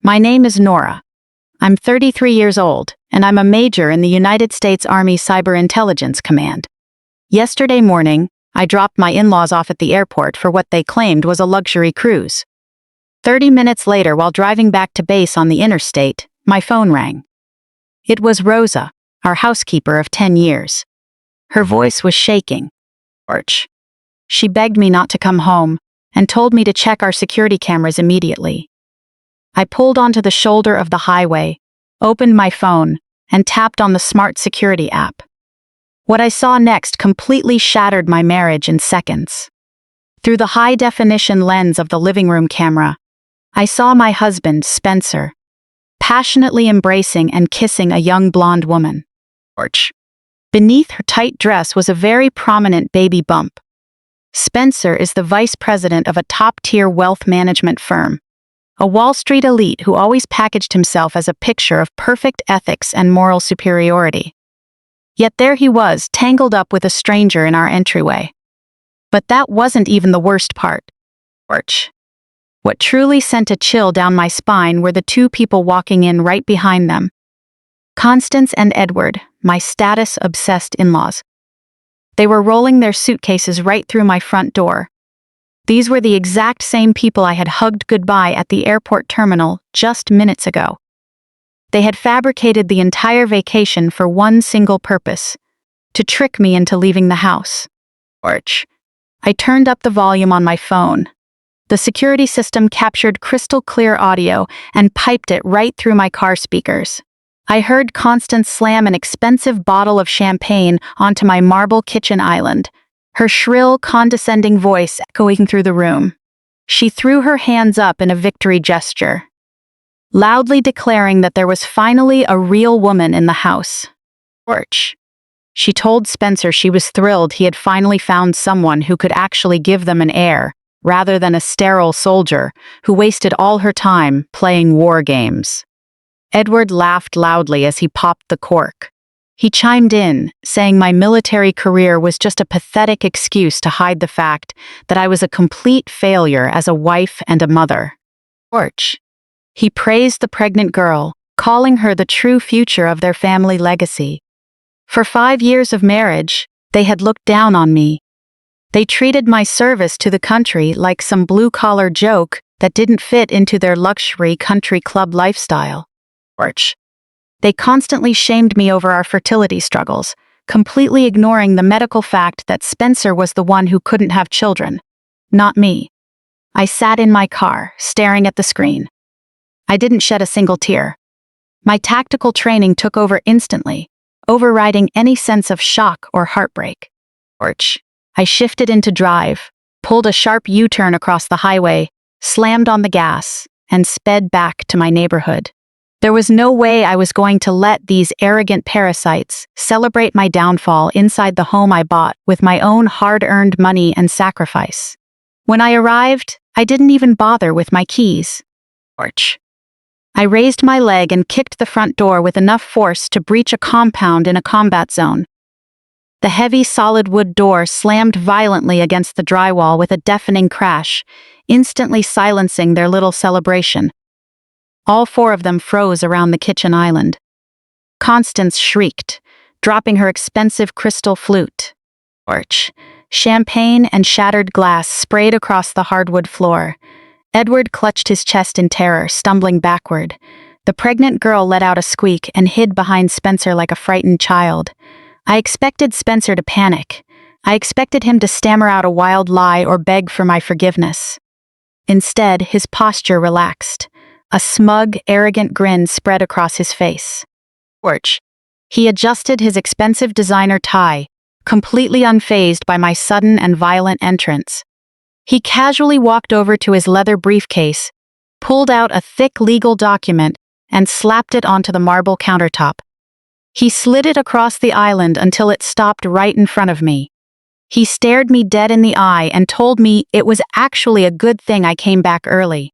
My name is Nora. I'm 33 years old, and I'm a major in the United States Army Cyber Intelligence Command. Yesterday morning, I dropped my in-laws off at the airport for what they claimed was a luxury cruise. 30 minutes later, while driving back to base on the interstate, my phone rang. It was Rosa, our housekeeper of 10 years. Her voice was shaking. She begged me not to come home and told me to check our security cameras immediately. I pulled onto the shoulder of the highway, opened my phone, and tapped on the smart security app. What I saw next completely shattered my marriage in seconds. Through the high-definition lens of the living room camera, I saw my husband, Spencer, passionately embracing and kissing a young blonde woman. Beneath her tight dress was a very prominent baby bump. Spencer is the vice president of a top-tier wealth management firm, a Wall Street elite who always packaged himself as a picture of perfect ethics and moral superiority. Yet there he was, tangled up with a stranger in our entryway. But that wasn't even the worst part. What truly sent a chill down my spine were the two people walking in right behind them. Constance and Edward, my status-obsessed in-laws. They were rolling their suitcases right through my front door. These were the exact same people I had hugged goodbye at the airport terminal just minutes ago. They had fabricated the entire vacation for one single purpose: to trick me into leaving the house. I turned up the volume on my phone. The security system captured crystal clear audio and piped it right through my car speakers. I heard Constance slam an expensive bottle of champagne onto my marble kitchen island, her shrill, condescending voice echoing through the room. She threw her hands up in a victory gesture, loudly declaring that there was finally a real woman in the house. She told Spencer she was thrilled he had finally found someone who could actually give them an heir, rather than a sterile soldier who wasted all her time playing war games. Edward laughed loudly as he popped the cork. He chimed in, saying my military career was just a pathetic excuse to hide the fact that I was a complete failure as a wife and a mother. He praised the pregnant girl, calling her the true future of their family legacy. For 5 years of marriage, they had looked down on me. They treated my service to the country like some blue-collar joke that didn't fit into their luxury country club lifestyle. They constantly shamed me over our fertility struggles, completely ignoring the medical fact that Spencer was the one who couldn't have children, not me. I sat in my car, staring at the screen. I didn't shed a single tear. My tactical training took over instantly, overriding any sense of shock or heartbreak. I shifted into drive, pulled a sharp U-turn across the highway, slammed on the gas, and sped back to my neighborhood. There was no way I was going to let these arrogant parasites celebrate my downfall inside the home I bought with my own hard-earned money and sacrifice. When I arrived, I didn't even bother with my keys. I raised my leg and kicked the front door with enough force to breach a compound in a combat zone. The heavy solid wood door slammed violently against the drywall with a deafening crash, instantly silencing their little celebration. All 4 of them froze around the kitchen island. Constance shrieked, dropping her expensive crystal flute. Champagne and shattered glass sprayed across the hardwood floor. Edward clutched his chest in terror, stumbling backward. The pregnant girl let out a squeak and hid behind Spencer like a frightened child. I expected Spencer to panic. I expected him to stammer out a wild lie or beg for my forgiveness. Instead, his posture relaxed. A smug, arrogant grin spread across his face. He adjusted his expensive designer tie, completely unfazed by my sudden and violent entrance. He casually walked over to his leather briefcase, pulled out a thick legal document, and slapped it onto the marble countertop. He slid it across the island until it stopped right in front of me. He stared me dead in the eye and told me it was actually a good thing I came back early.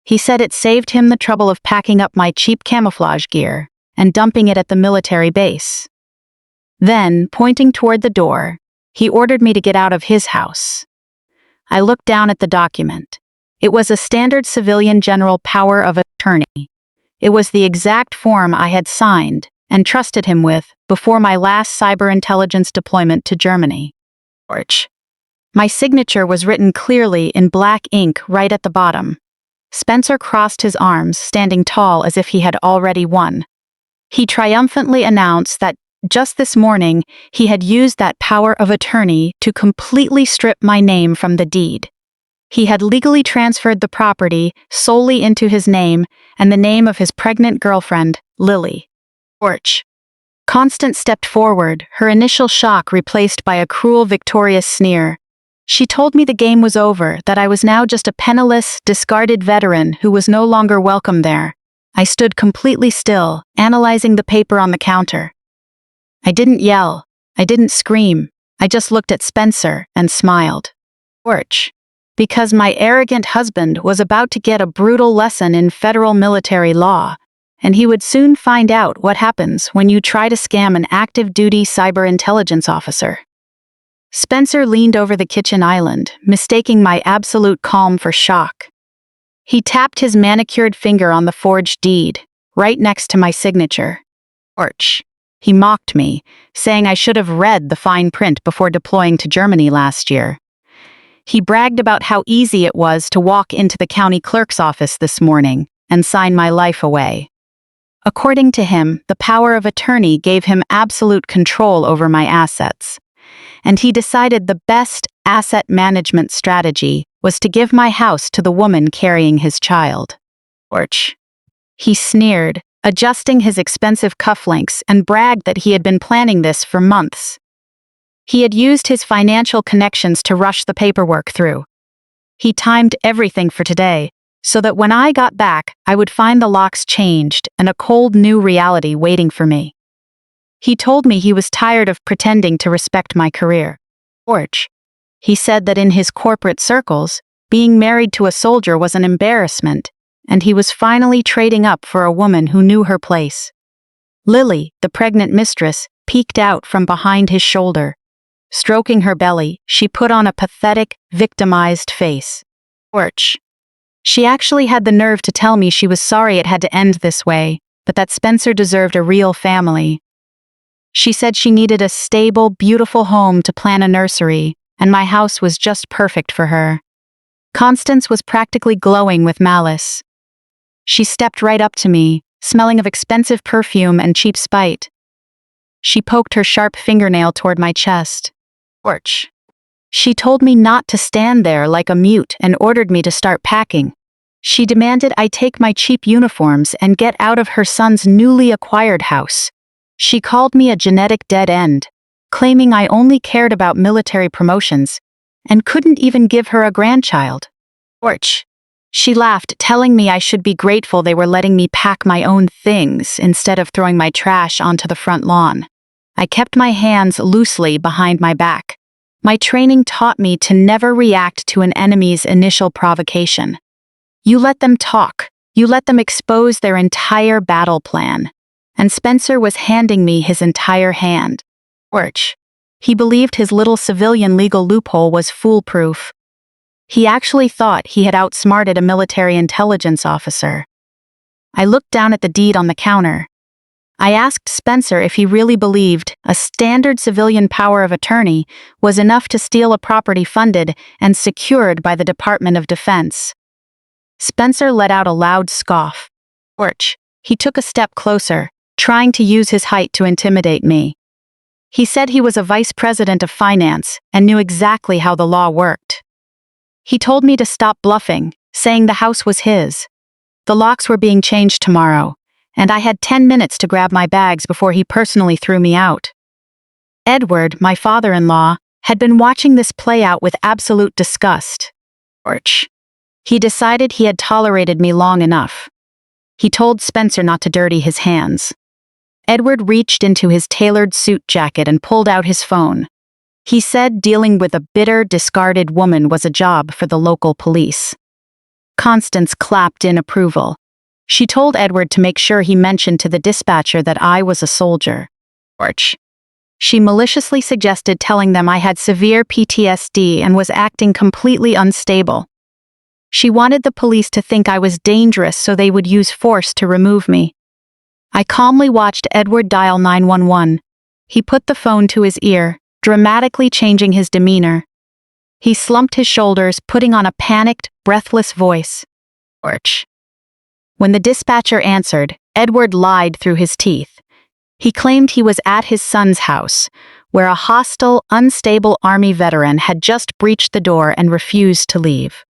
He said it saved him the trouble of packing up my cheap camouflage gear and dumping it at the military base. Then, pointing toward the door, he ordered me to get out of his house. I looked down at the document. It was a standard civilian general power of attorney. It was the exact form I had signed and trusted him with before my last cyber intelligence deployment to Germany. George. My signature was written clearly in black ink right at the bottom. Spencer crossed his arms, standing tall as if he had already won. He triumphantly announced that just this morning he had used that power of attorney to completely strip my name from the deed. He had legally transferred the property solely into his name and the name of his pregnant girlfriend, Lily. George. Constance stepped forward, her initial shock replaced by a cruel, victorious sneer. She told me the game was over, that I was now just a penniless, discarded veteran who was no longer welcome there. I stood completely still, analyzing the paper on the counter. I didn't yell. I didn't scream. I just looked at Spencer and smiled. George. Because my arrogant husband was about to get a brutal lesson in federal military law, and he would soon find out what happens when you try to scam an active-duty cyber intelligence officer. Spencer leaned over the kitchen island, mistaking my absolute calm for shock. He tapped his manicured finger on the forged deed, right next to my signature. George. He mocked me, saying I should have read the fine print before deploying to Germany last year. He bragged about how easy it was to walk into the county clerk's office this morning and sign my life away. According to him, the power of attorney gave him absolute control over my assets, and he decided the best asset management strategy was to give my house to the woman carrying his child. George. He sneered, adjusting his expensive cufflinks, and bragged that he had been planning this for months. He had used his financial connections to rush the paperwork through. He timed everything for today, so that when I got back, I would find the locks changed and a cold new reality waiting for me. He told me he was tired of pretending to respect my career. George. He said that in his corporate circles, being married to a soldier was an embarrassment, and he was finally trading up for a woman who knew her place. Lily, the pregnant mistress, peeked out from behind his shoulder. Stroking her belly, she put on a pathetic, victimized face. George. She actually had the nerve to tell me she was sorry it had to end this way, but that Spencer deserved a real family. She said she needed a stable, beautiful home to plan a nursery, and my house was just perfect for her. Constance was practically glowing with malice. She stepped right up to me, smelling of expensive perfume and cheap spite. She poked her sharp fingernail toward my chest. George. She told me not to stand there like a mute and ordered me to start packing. She demanded I take my cheap uniforms and get out of her son's newly acquired house. She called me a genetic dead end, claiming I only cared about military promotions and couldn't even give her a grandchild. George. She laughed, telling me I should be grateful they were letting me pack my own things instead of throwing my trash onto the front lawn. I kept my hands loosely behind my back. My training taught me to never react to an enemy's initial provocation. You let them talk. You let them expose their entire battle plan. And Spencer was handing me his entire hand. George. He believed his little civilian legal loophole was foolproof. He actually thought he had outsmarted a military intelligence officer. I looked down at the deed on the counter. I asked Spencer if he really believed a standard civilian power of attorney was enough to steal a property funded and secured by the Department of Defense. Spencer let out a loud scoff. George. He took a step closer, trying to use his height to intimidate me. He said he was a vice president of finance and knew exactly how the law worked. He told me to stop bluffing, saying the house was his. The locks were being changed tomorrow, and I had 10 minutes to grab my bags before he personally threw me out. Edward, my father-in-law, had been watching this play out with absolute disgust. George. He decided he had tolerated me long enough. He told Spencer not to dirty his hands. Edward reached into his tailored suit jacket and pulled out his phone. He said dealing with a bitter, discarded woman was a job for the local police. Constance clapped in approval. She told Edward to make sure he mentioned to the dispatcher that I was a soldier. George. She maliciously suggested telling them I had severe PTSD and was acting completely unstable. She wanted the police to think I was dangerous so they would use force to remove me. I calmly watched Edward dial 911. He put the phone to his ear, dramatically changing his demeanor. He slumped his shoulders, putting on a panicked, breathless voice. Orch. When the dispatcher answered, Edward lied through his teeth. He claimed he was at his son's house, where a hostile, unstable Army veteran had just breached the door and refused to leave.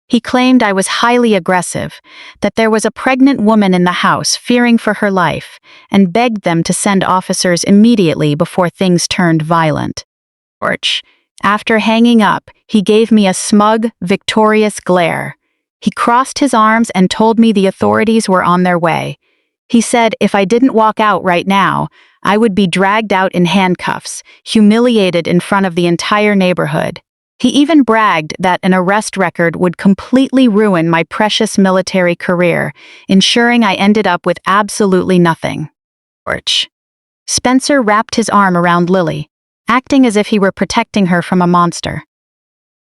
He claimed I was highly aggressive, that there was a pregnant woman in the house fearing for her life, and begged them to send officers immediately before things turned violent. Orch. After hanging up, he gave me a smug, victorious glare. He crossed his arms and told me the authorities were on their way. He said if I didn't walk out right now, I would be dragged out in handcuffs, humiliated in front of the entire neighborhood. He even bragged that an arrest record would completely ruin my precious military career, ensuring I ended up with absolutely nothing. Orch. Spencer wrapped his arm around Lily, acting as if he were protecting her from a monster.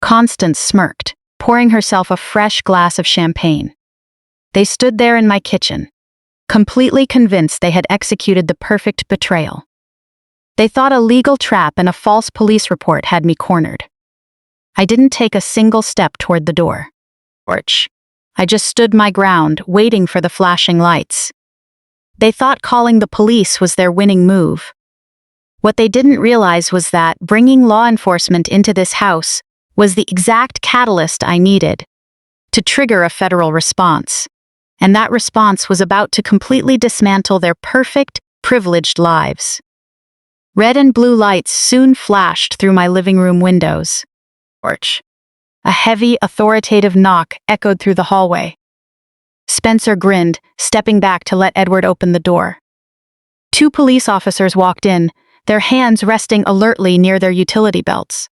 Constance smirked, pouring herself a fresh glass of champagne. They stood there in my kitchen, completely convinced they had executed the perfect betrayal. They thought a legal trap and a false police report had me cornered. I didn't take a single step toward the door. Orch. I just stood my ground, waiting for the flashing lights. They thought calling the police was their winning move. What they didn't realize was that bringing law enforcement into this house was the exact catalyst I needed to trigger a federal response. And that response was about to completely dismantle their perfect, privileged lives. Red and blue lights soon flashed through my living room windows. Orch. A heavy, authoritative knock echoed through the hallway. Spencer grinned, stepping back to let Edward open the door. 2 police officers walked in, their hands resting alertly near their utility belts.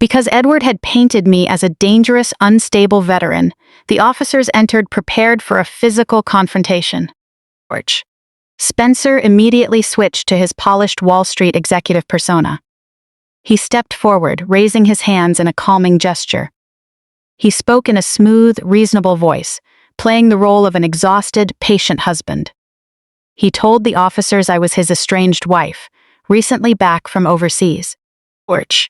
Because Edward had painted me as a dangerous, unstable veteran, the officers entered prepared for a physical confrontation. Orch. Spencer immediately switched to his polished Wall Street executive persona. He stepped forward, raising his hands in a calming gesture. He spoke in a smooth, reasonable voice, playing the role of an exhausted, patient husband. He told the officers I was his estranged wife, recently back from overseas. Orch.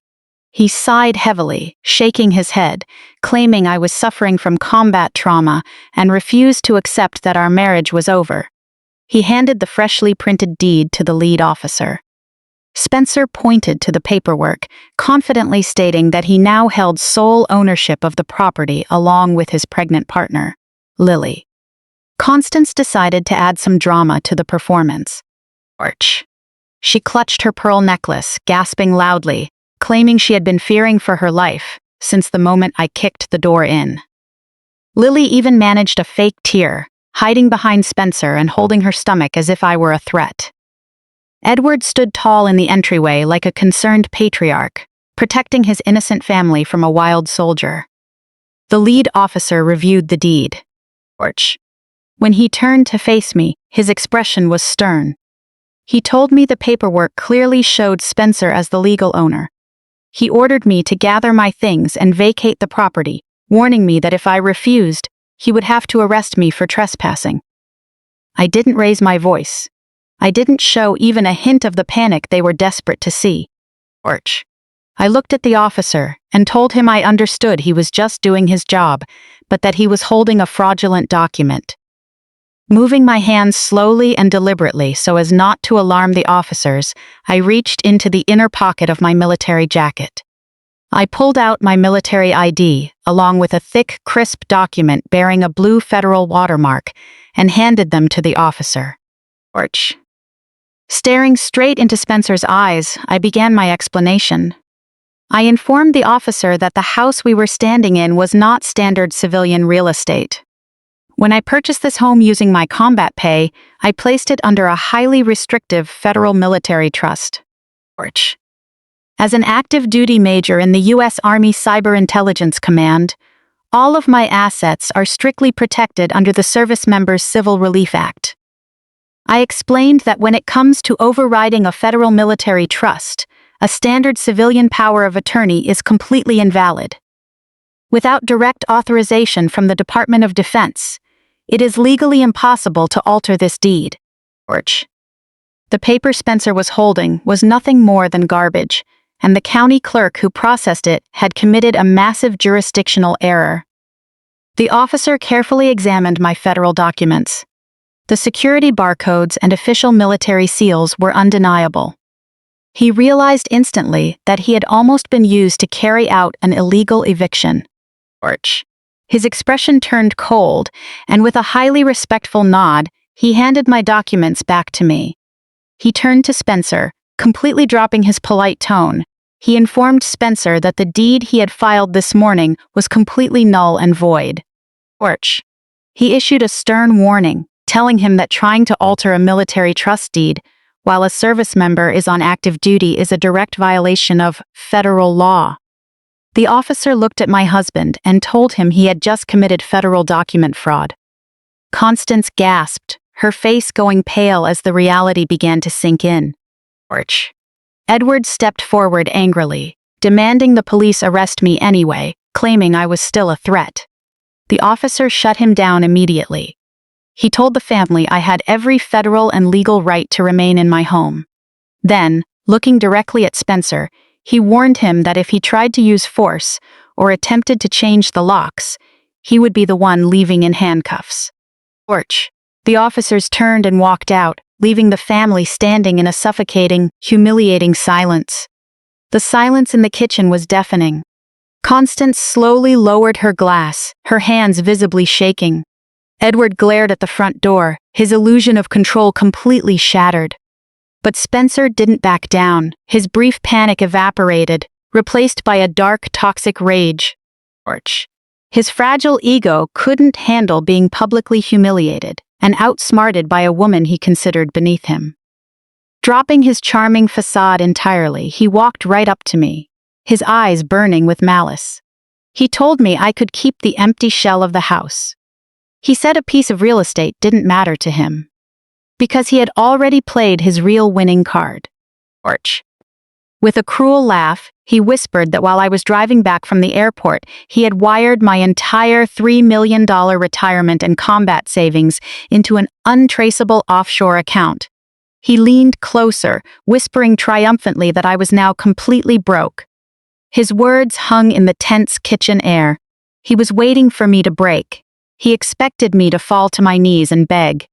He sighed heavily, shaking his head, claiming I was suffering from combat trauma and refused to accept that our marriage was over. He handed the freshly printed deed to the lead officer. Spencer pointed to the paperwork, confidently stating that he now held sole ownership of the property along with his pregnant partner, Lily. Constance decided to add some drama to the performance. Orch. She clutched her pearl necklace, gasping loudly, claiming she had been fearing for her life since the moment I kicked the door in. Lily even managed a fake tear, hiding behind Spencer and holding her stomach as if I were a threat. Edward stood tall in the entryway like a concerned patriarch, protecting his innocent family from a wild soldier. The lead officer reviewed the deed. Orch. When he turned to face me, his expression was stern. He told me the paperwork clearly showed Spencer as the legal owner. He ordered me to gather my things and vacate the property, warning me that if I refused, he would have to arrest me for trespassing. I didn't raise my voice. I didn't show even a hint of the panic they were desperate to see. Orch. I looked at the officer and told him I understood he was just doing his job, but that he was holding a fraudulent document. Moving my hands slowly and deliberately so as not to alarm the officers, I reached into the inner pocket of my military jacket. I pulled out my military ID, along with a thick, crisp document bearing a blue federal watermark, and handed them to the officer. Orch. Staring straight into Spencer's eyes, I began my explanation. I informed the officer that the house we were standing in was not standard civilian real estate. When I purchased this home using my combat pay, I placed it under a highly restrictive federal military trust. Orch. As an active duty major in the U.S. Army Cyber Intelligence Command, all of my assets are strictly protected under the Service Members Civil Relief Act. I explained that when it comes to overriding a federal military trust, a standard civilian power of attorney is completely invalid. Without direct authorization from the Department of Defense, it is legally impossible to alter this deed. The paper Spencer was holding was nothing more than garbage, and the county clerk who processed it had committed a massive jurisdictional error. The officer carefully examined my federal documents. The security barcodes and official military seals were undeniable. He realized instantly that he had almost been used to carry out an illegal eviction. His expression turned cold, and with a highly respectful nod, he handed my documents back to me. He turned to Spencer, completely dropping his polite tone. He informed Spencer that the deed he had filed this morning was completely null and void. He issued a stern warning, telling him that trying to alter a military trust deed while a service member is on active duty is a direct violation of federal law. The officer looked at my husband and told him he had just committed federal document fraud. Constance gasped, her face going pale as the reality began to sink in. Edward stepped forward angrily, demanding the police arrest me anyway, claiming I was still a threat. The officer shut him down immediately. He told the family I had every federal and legal right to remain in my home. Then, looking directly at Spencer, he warned him that if he tried to use force or attempted to change the locks, he would be the one leaving in handcuffs. The officers turned and walked out, leaving the family standing in a suffocating, humiliating silence. The silence in the kitchen was deafening. Constance slowly lowered her glass, her hands visibly shaking. Edward glared at the front door, his illusion of control completely shattered. But Spencer didn't back down. His brief panic evaporated, replaced by a dark, toxic rage. His fragile ego couldn't handle being publicly humiliated and outsmarted by a woman he considered beneath him. Dropping his charming facade entirely, he walked right up to me, his eyes burning with malice. He told me I could keep the empty shell of the house. He said a piece of real estate didn't matter to him, because he had already played his real winning card. With a cruel laugh, he whispered that while I was driving back from the airport, he had wired my entire $3 million retirement and combat savings into an untraceable offshore account. He leaned closer, whispering triumphantly that I was now completely broke. His words hung in the tense kitchen air. He was waiting for me to break. He expected me to fall to my knees and beg.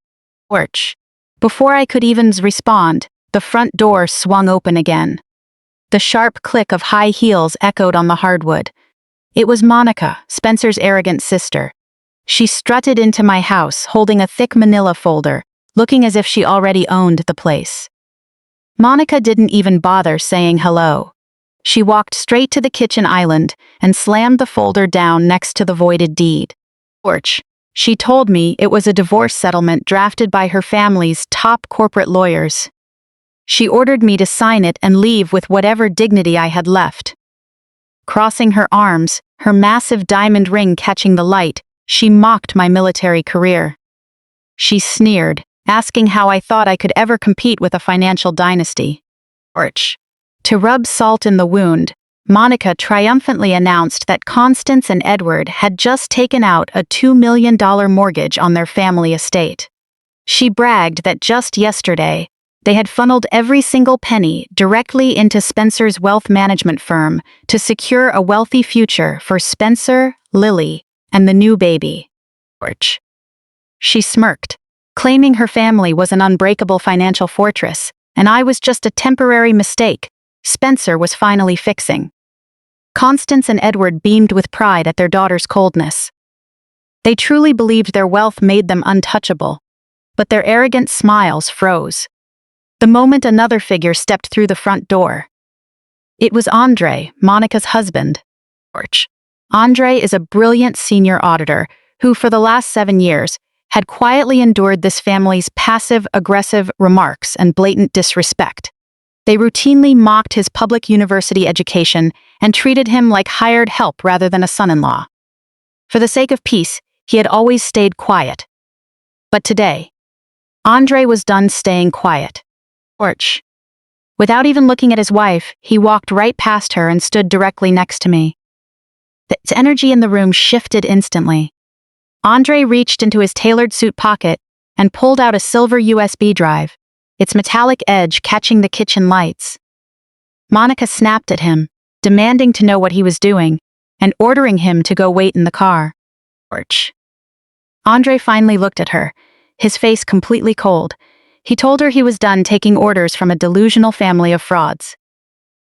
Before I could even respond, the front door swung open again. The sharp click of high heels echoed on the hardwood. It was Monica, Spencer's arrogant sister. She strutted into my house, holding a thick manila folder, looking as if she already owned the place. Monica didn't even bother saying hello. She walked straight to the kitchen island and slammed the folder down next to the voided deed. She told me it was a divorce settlement drafted by her family's top corporate lawyers. She ordered me to sign it and leave with whatever dignity I had left. Crossing her arms, her massive diamond ring catching the light, she mocked my military career. She sneered, asking how I thought I could ever compete with a financial dynasty. To rub salt in the wound, Monica triumphantly announced that Constance and Edward had just taken out a $2 million mortgage on their family estate. She bragged that just yesterday, they had funneled every single penny directly into Spencer's wealth management firm to secure a wealthy future for Spencer, Lily, and the new baby. She smirked, claiming her family was an unbreakable financial fortress, and I was just a temporary mistake Spencer was finally fixing. Constance and Edward beamed with pride at their daughter's coldness. They truly believed their wealth made them untouchable, but their arrogant smiles froze. The moment another figure stepped through the front door. It was Andre, Monica's husband. Andre is a brilliant senior auditor who, for the last 7 years, had quietly endured this family's passive-aggressive remarks and blatant disrespect. They routinely mocked his public university education and treated him like hired help rather than a son-in-law. For the sake of peace, he had always stayed quiet. But today, Andre was done staying quiet. Without even looking at his wife, he walked right past her and stood directly next to me. The energy in the room shifted instantly. Andre reached into his tailored suit pocket and pulled out a silver USB drive, its metallic edge catching the kitchen lights. Monica snapped at him, demanding to know what he was doing, and ordering him to go wait in the car. Andre finally looked at her, his face completely cold. He told her he was done taking orders from a delusional family of frauds.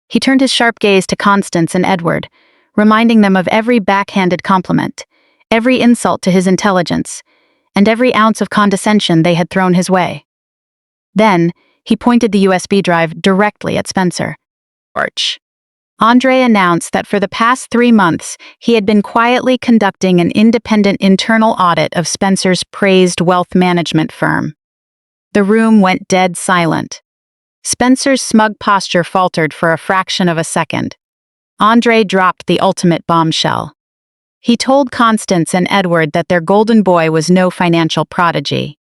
He turned his sharp gaze to Constance and Edward, reminding them of every backhanded compliment, every insult to his intelligence, and every ounce of condescension they had thrown his way. Then, he pointed the USB drive directly at Spencer. Andre announced that for the past 3 months, he had been quietly conducting an independent internal audit of Spencer's praised wealth management firm. The room went dead silent. Spencer's smug posture faltered for a fraction of a second. Andre dropped the ultimate bombshell. He told Constance and Edward that their golden boy was no financial prodigy.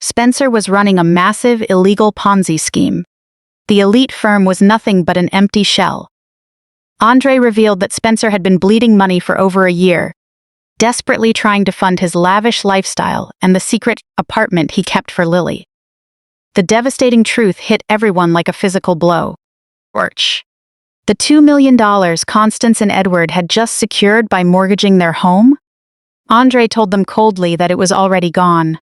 Spencer was running a massive illegal Ponzi scheme. The elite firm was nothing but an empty shell. Andre revealed that Spencer had been bleeding money for over a year, desperately trying to fund his lavish lifestyle and the secret apartment he kept for Lily. The devastating truth hit everyone like a physical blow. The $2 million Constance and Edward had just secured by mortgaging their home? Andre told them coldly that it was already gone.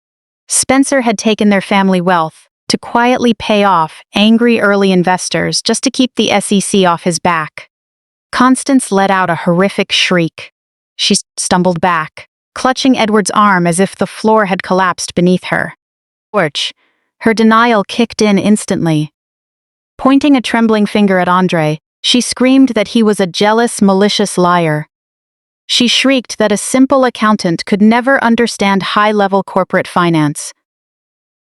Spencer had taken their family wealth to quietly pay off angry early investors just to keep the SEC off his back. Constance let out a horrific shriek. She stumbled back, clutching Edward's arm as if the floor had collapsed beneath her. Her denial kicked in instantly. Pointing a trembling finger at Andre, she screamed that he was a jealous, malicious liar. She shrieked that a simple accountant could never understand high-level corporate finance.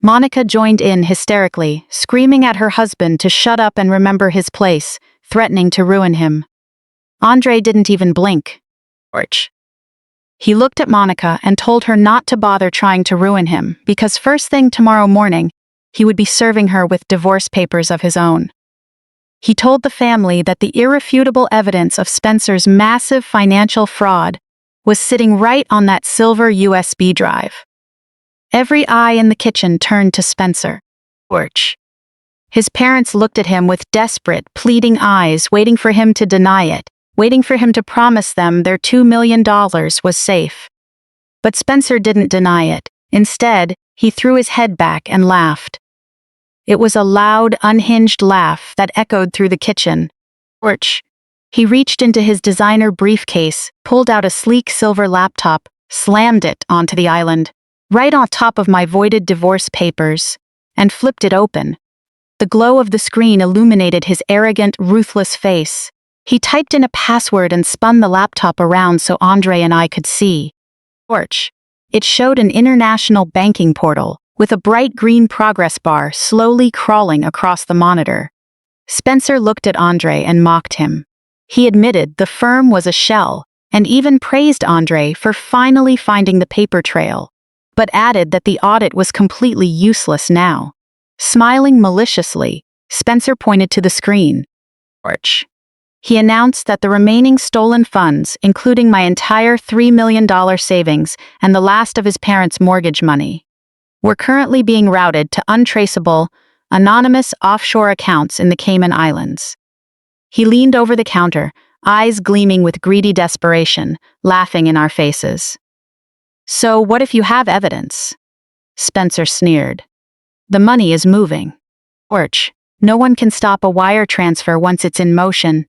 Monica joined in hysterically, screaming at her husband to shut up and remember his place, threatening to ruin him. Andre didn't even blink. He looked at Monica and told her not to bother trying to ruin him, because first thing tomorrow morning, he would be serving her with divorce papers of his own. He told the family that the irrefutable evidence of Spencer's massive financial fraud was sitting right on that silver USB drive. Every eye in the kitchen turned to Spencer. His parents looked at him with desperate, pleading eyes, waiting for him to deny it, waiting for him to promise them their $2 million was safe. But Spencer didn't deny it. Instead, he threw his head back and laughed. It was a loud, unhinged laugh that echoed through the kitchen. He reached into his designer briefcase, pulled out a sleek silver laptop, slammed it onto the island, right on top of my voided divorce papers, and flipped it open. The glow of the screen illuminated his arrogant, ruthless face. He typed in a password and spun the laptop around so Andre and I could see. It showed an international banking portal, with a bright green progress bar slowly crawling across the monitor. Spencer looked at Andre and mocked him. He admitted the firm was a shell, and even praised Andre for finally finding the paper trail, but added that the audit was completely useless now. Smiling maliciously, Spencer pointed to the screen. He announced that the remaining stolen funds, including my entire $3 million savings and the last of his parents' mortgage money, were currently being routed to untraceable, anonymous offshore accounts in the Cayman Islands. He leaned over the counter, eyes gleaming with greedy desperation, laughing in our faces. "So what if you have evidence?" Spencer sneered. "The money is moving. No one can stop a wire transfer once it's in motion."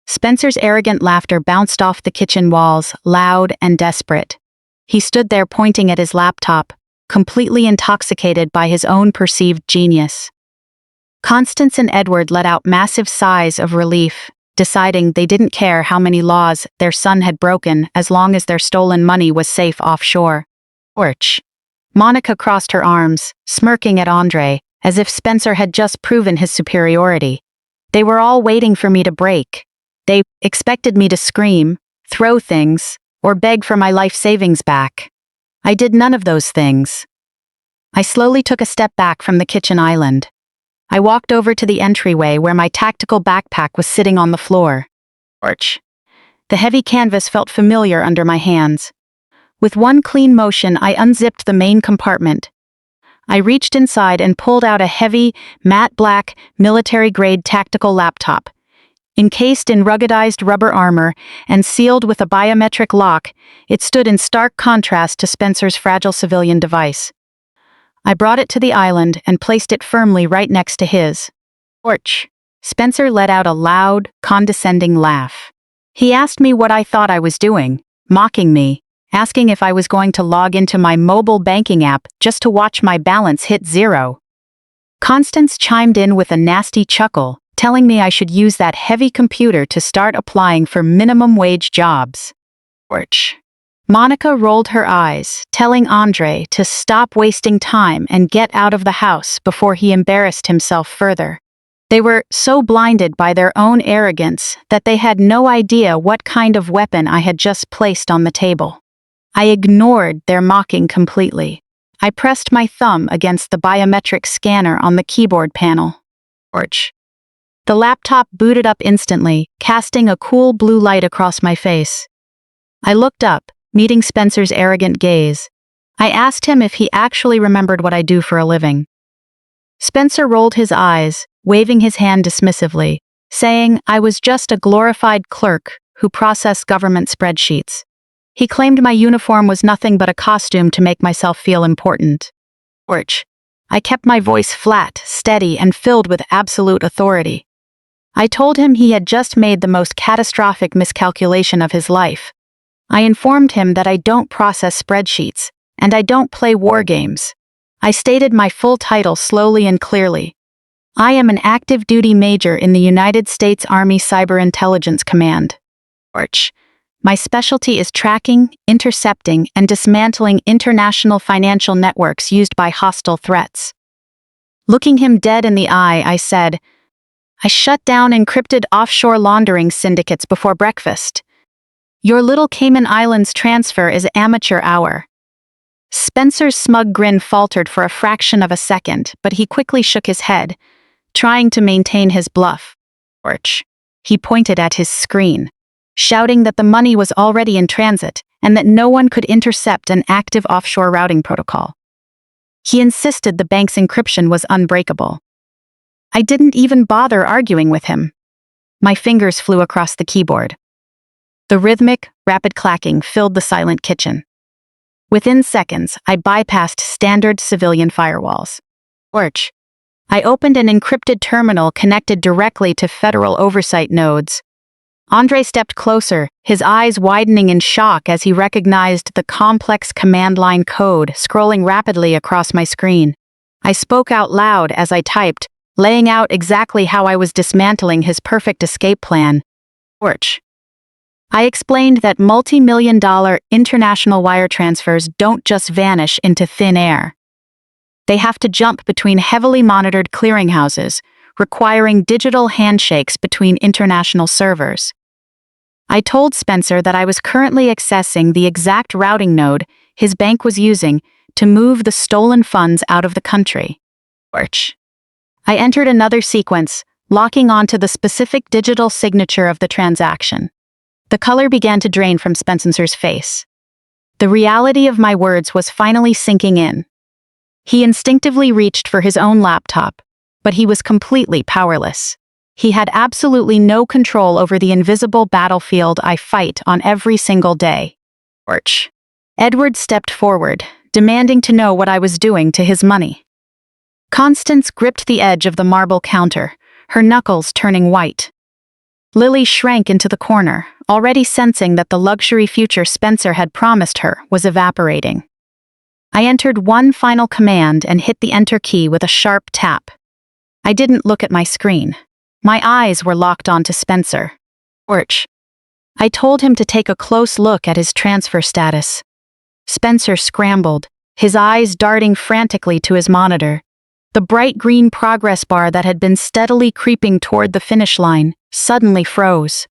Spencer's arrogant laughter bounced off the kitchen walls, loud and desperate. He stood there pointing at his laptop, completely intoxicated by his own perceived genius. Constance and Edward let out massive sighs of relief, deciding they didn't care how many laws their son had broken as long as their stolen money was safe offshore. Monica crossed her arms, smirking at Andre, as if Spencer had just proven his superiority. They were all waiting for me to break. They expected me to scream, throw things, or beg for my life savings back. I did none of those things. I slowly took a step back from the kitchen island. I walked over to the entryway where my tactical backpack was sitting on the floor. The heavy canvas felt familiar under my hands. With one clean motion, I unzipped the main compartment. I reached inside and pulled out a heavy, matte black, military-grade tactical laptop. Encased in ruggedized rubber armor and sealed with a biometric lock, it stood in stark contrast to Spencer's fragile civilian device. I brought it to the island and placed it firmly right next to his. Orch. Spencer let out a loud, condescending laugh. He asked me what I thought I was doing, mocking me, asking if I was going to log into my mobile banking app just to watch my balance hit zero. Constance chimed in with a nasty chuckle, telling me I should use that heavy computer to start applying for minimum wage jobs. Orch. Monica rolled her eyes, telling Andre to stop wasting time and get out of the house before he embarrassed himself further. They were so blinded by their own arrogance that they had no idea what kind of weapon I had just placed on the table. I ignored their mocking completely. I pressed my thumb against the biometric scanner on the keyboard panel. Orch. The laptop booted up instantly, casting a cool blue light across my face. I looked up, meeting Spencer's arrogant gaze. I asked him if he actually remembered what I do for a living. Spencer rolled his eyes, waving his hand dismissively, saying I was just a glorified clerk who processed government spreadsheets. He claimed my uniform was nothing but a costume to make myself feel important. Orch. I kept my voice flat, steady, and filled with absolute authority. I told him he had just made the most catastrophic miscalculation of his life. I informed him that I don't process spreadsheets, and I don't play war games. I stated my full title slowly and clearly. I am an active duty major in the United States Army Cyber Intelligence Command. Orch. My specialty is tracking, intercepting, and dismantling international financial networks used by hostile threats. Looking him dead in the eye, I said, I shut down encrypted offshore laundering syndicates before breakfast. Your little Cayman Islands transfer is amateur hour. Spencer's smug grin faltered for a fraction of a second, but he quickly shook his head, trying to maintain his bluff. Orch. He pointed at his screen, shouting that the money was already in transit and that no one could intercept an active offshore routing protocol. He insisted the bank's encryption was unbreakable. I didn't even bother arguing with him. My fingers flew across the keyboard. The rhythmic, rapid clacking filled the silent kitchen. Within seconds, I bypassed standard civilian firewalls. Orch. I opened an encrypted terminal connected directly to federal oversight nodes. Andre stepped closer, his eyes widening in shock as he recognized the complex command line code scrolling rapidly across my screen. I spoke out loud as I typed, laying out exactly how I was dismantling his perfect escape plan. Orch. I explained that multi-million-dollar international wire transfers don't just vanish into thin air. They have to jump between heavily monitored clearinghouses, requiring digital handshakes between international servers. I told Spencer that I was currently accessing the exact routing node his bank was using to move the stolen funds out of the country. Orch. I entered another sequence, locking onto the specific digital signature of the transaction. The color began to drain from Spencer's face. The reality of my words was finally sinking in. He instinctively reached for his own laptop, but he was completely powerless. He had absolutely no control over the invisible battlefield I fight on every single day. Orch. Edward stepped forward, demanding to know what I was doing to his money. Constance gripped the edge of the marble counter, her knuckles turning white. Lily shrank into the corner, already sensing that the luxury future Spencer had promised her was evaporating. I entered one final command and hit the enter key with a sharp tap. I didn't look at my screen. My eyes were locked onto Spencer. Orch. I told him to take a close look at his transfer status. Spencer scrambled, his eyes darting frantically to his monitor. The bright green progress bar that had been steadily creeping toward the finish line suddenly froze.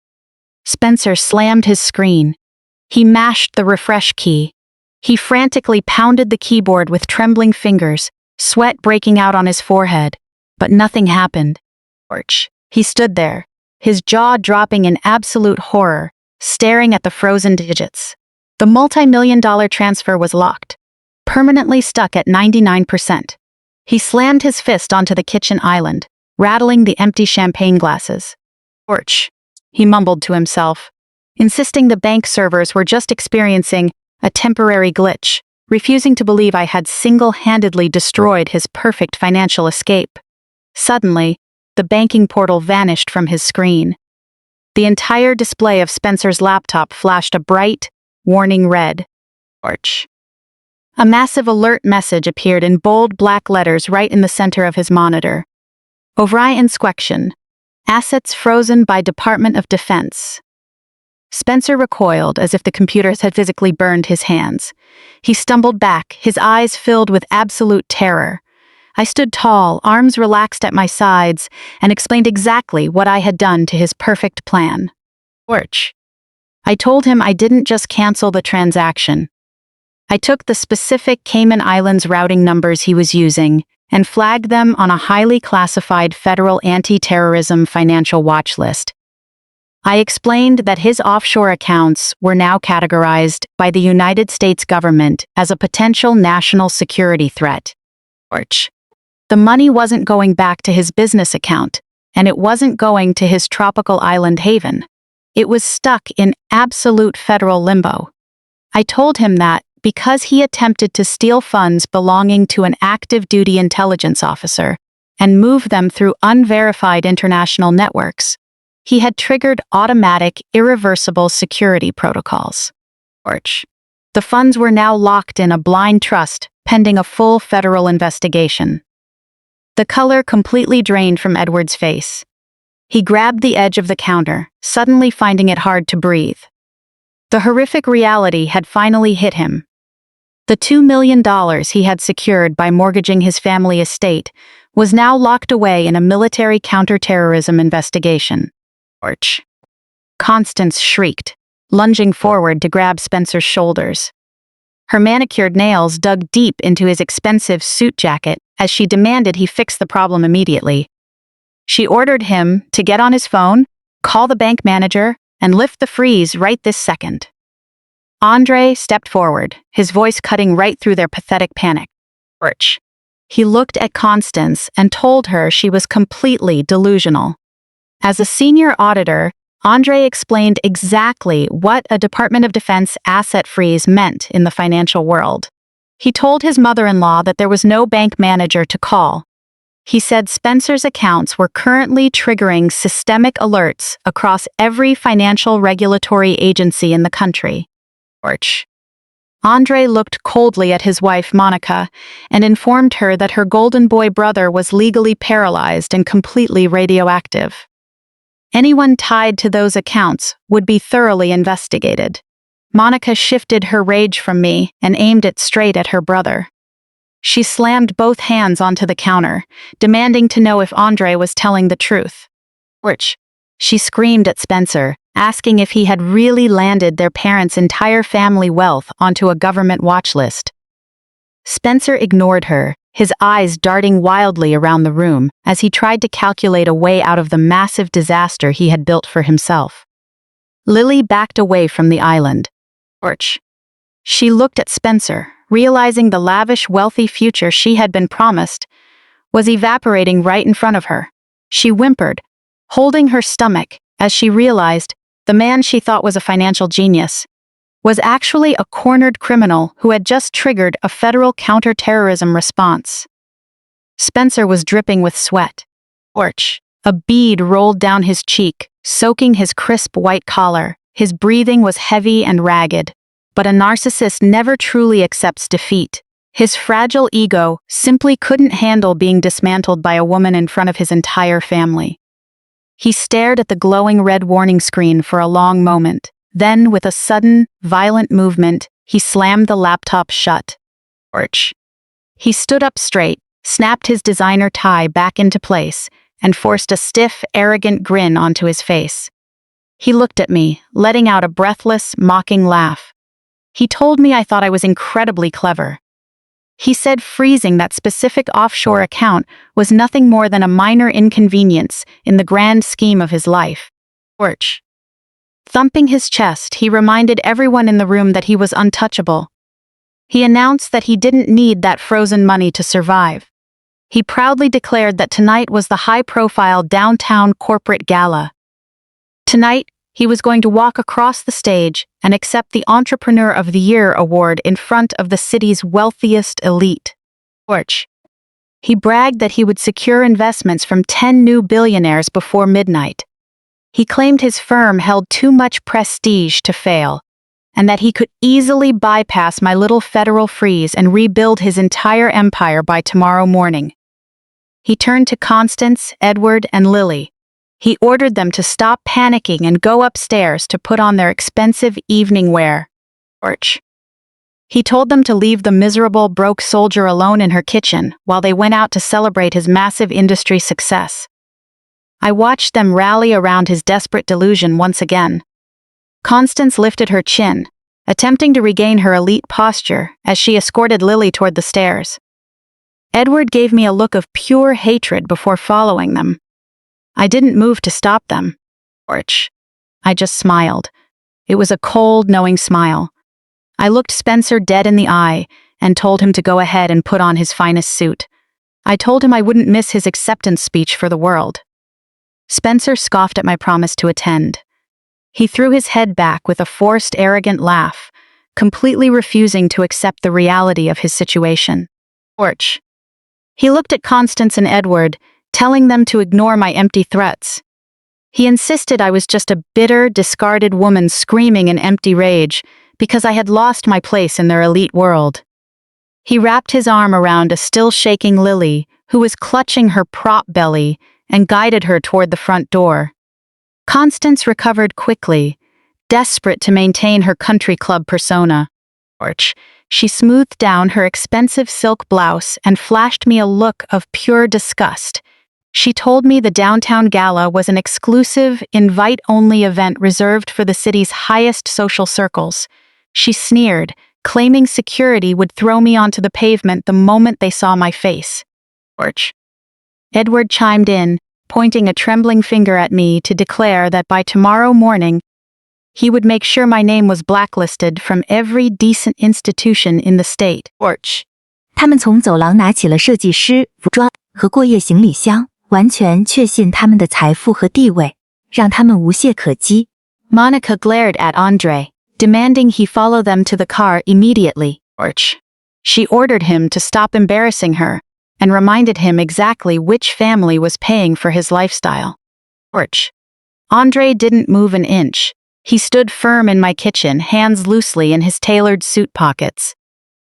Spencer slammed his screen. He mashed the refresh key. He frantically pounded the keyboard with trembling fingers, sweat breaking out on his forehead, but nothing happened. Orch. He stood there, his jaw dropping in absolute horror, staring at the frozen digits. The multi-million-dollar transfer was locked, permanently stuck at 99%. He slammed his fist onto the kitchen island, rattling the empty champagne glasses. "Torch," he mumbled to himself, insisting the bank servers were just experiencing a temporary glitch, refusing to believe I had single-handedly destroyed his perfect financial escape. Suddenly, the banking portal vanished from his screen. The entire display of Spencer's laptop flashed a bright, warning red. "Torch." A massive alert message appeared in bold black letters right in the center of his monitor. "Ovrai inspection. Assets frozen by Department of Defense." Spencer recoiled as if the computers had physically burned his hands. He stumbled back, his eyes filled with absolute terror. I stood tall, arms relaxed at my sides, and explained exactly what I had done to his perfect plan. "Torch." I told him I didn't just cancel the transaction. I took the specific Cayman Islands routing numbers he was using and flagged them on a highly classified federal anti-terrorism financial watch list. I explained that his offshore accounts were now categorized by the United States government as a potential national security threat. Torch. The money wasn't going back to his business account, and it wasn't going to his tropical island haven. It was stuck in absolute federal limbo. I told him that, because he attempted to steal funds belonging to an active duty intelligence officer and move them through unverified international networks, he had triggered automatic, irreversible security protocols. Torch. The funds were now locked in a blind trust, pending a full federal investigation. The color completely drained from Edward's face. He grabbed the edge of the counter, suddenly finding it hard to breathe. The horrific reality had finally hit him. The $2 million he had secured by mortgaging his family estate was now locked away in a military counterterrorism investigation. Torch. Constance shrieked, lunging forward to grab Spencer's shoulders. Her manicured nails dug deep into his expensive suit jacket as she demanded he fix the problem immediately. She ordered him to get on his phone, call the bank manager, and lift the freeze right this second. Andre stepped forward, his voice cutting right through their pathetic panic. Torch. He looked at Constance and told her she was completely delusional. As a senior auditor, Andre explained exactly what a Department of Defense asset freeze meant in the financial world. He told his mother-in-law that there was no bank manager to call. He said Spencer's accounts were currently triggering systemic alerts across every financial regulatory agency in the country. Torch. Andre looked coldly at his wife, Monica, and informed her that her golden boy brother was legally paralyzed and completely radioactive. Anyone tied to those accounts would be thoroughly investigated. Monica shifted her rage from me and aimed it straight at her brother. She slammed both hands onto the counter, demanding to know if Andre was telling the truth. Torch. She screamed at Spencer, asking if he had really landed their parents' entire family wealth onto a government watch list. Spencer ignored her, his eyes darting wildly around the room as he tried to calculate a way out of the massive disaster he had built for himself. Lily backed away from the island. Torch. She looked at Spencer, realizing the lavish, wealthy future she had been promised was evaporating right in front of her. She whimpered, holding her stomach as she realized the man she thought was a financial genius was actually a cornered criminal who had just triggered a federal counterterrorism response. Spencer was dripping with sweat. Torch. A bead rolled down his cheek, soaking his crisp white collar. His breathing was heavy and ragged. But a narcissist never truly accepts defeat. His fragile ego simply couldn't handle being dismantled by a woman in front of his entire family. He stared at the glowing red warning screen for a long moment. Then, with a sudden, violent movement, he slammed the laptop shut. Torch. He stood up straight, snapped his designer tie back into place, and forced a stiff, arrogant grin onto his face. He looked at me, letting out a breathless, mocking laugh. He told me I thought I was incredibly clever. He said freezing that specific offshore account was nothing more than a minor inconvenience in the grand scheme of his life. Torch. Thumping his chest, he reminded everyone in the room that he was untouchable. He announced that he didn't need that frozen money to survive. He proudly declared that tonight was the high-profile downtown corporate gala. Tonight, he was going to walk across the stage and accept the Entrepreneur of the Year award in front of the city's wealthiest elite. He bragged that he would secure investments from 10 new billionaires before midnight. He claimed his firm held too much prestige to fail, and that he could easily bypass my little federal freeze and rebuild his entire empire by tomorrow morning. He turned to Constance, Edward, and Lily. He ordered them to stop panicking and go upstairs to put on their expensive evening wear. He told them to leave the miserable, broke soldier alone in her kitchen while they went out to celebrate his massive industry success. I watched them rally around his desperate delusion once again. Constance lifted her chin, attempting to regain her elite posture as she escorted Lily toward the stairs. Edward gave me a look of pure hatred before following them. I didn't move to stop them. I just smiled. It was a cold, knowing smile. I looked Spencer dead in the eye and told him to go ahead and put on his finest suit. I told him I wouldn't miss his acceptance speech for the world. Spencer scoffed at my promise to attend. He threw his head back with a forced, arrogant laugh, completely refusing to accept the reality of his situation. He looked at Constance and Edward, telling them to ignore my empty threats. He insisted I was just a bitter, discarded woman screaming in empty rage because I had lost my place in their elite world. He wrapped his arm around a still-shaking Lily, who was clutching her prop belly, and guided her toward the front door. Constance recovered quickly, desperate to maintain her country club persona. She smoothed down her expensive silk blouse and flashed me a look of pure disgust. She told me the downtown gala was an exclusive, invite-only event reserved for the city's highest social circles. She sneered, claiming security would throw me onto the pavement the moment they saw my face. Edward chimed in, pointing a trembling finger at me to declare that by tomorrow morning, he would make sure my name was blacklisted from every decent institution in the state. 他们从走廊拿起了设计师、服装和过夜行李箱，完全确信他们的财富和地位，让他们无懈可击。Monica glared at Andre, demanding he follow them to the car immediately. She ordered him to stop embarrassing her, and reminded him exactly which family was paying for his lifestyle. Andre didn't move an inch. He stood firm in my kitchen, hands loosely in his tailored suit pockets.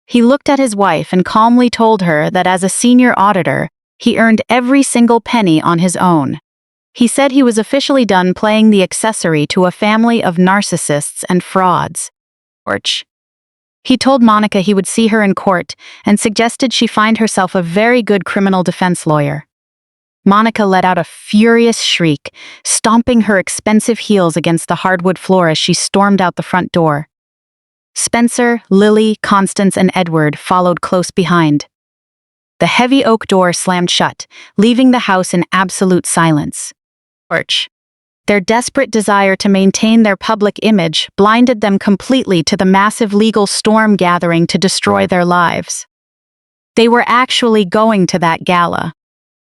He looked at his wife and calmly told her that as a senior auditor, he earned every single penny on his own. He said he was officially done playing the accessory to a family of narcissists and frauds. He told Monica he would see her in court and suggested she find herself a very good criminal defense lawyer. Monica let out a furious shriek, stomping her expensive heels against the hardwood floor as she stormed out the front door. Spencer, Lily, Constance, and Edward followed close behind. The heavy oak door slammed shut, leaving the house in absolute silence. Their desperate desire to maintain their public image blinded them completely to the massive legal storm gathering to destroy their lives. They were actually going to that gala.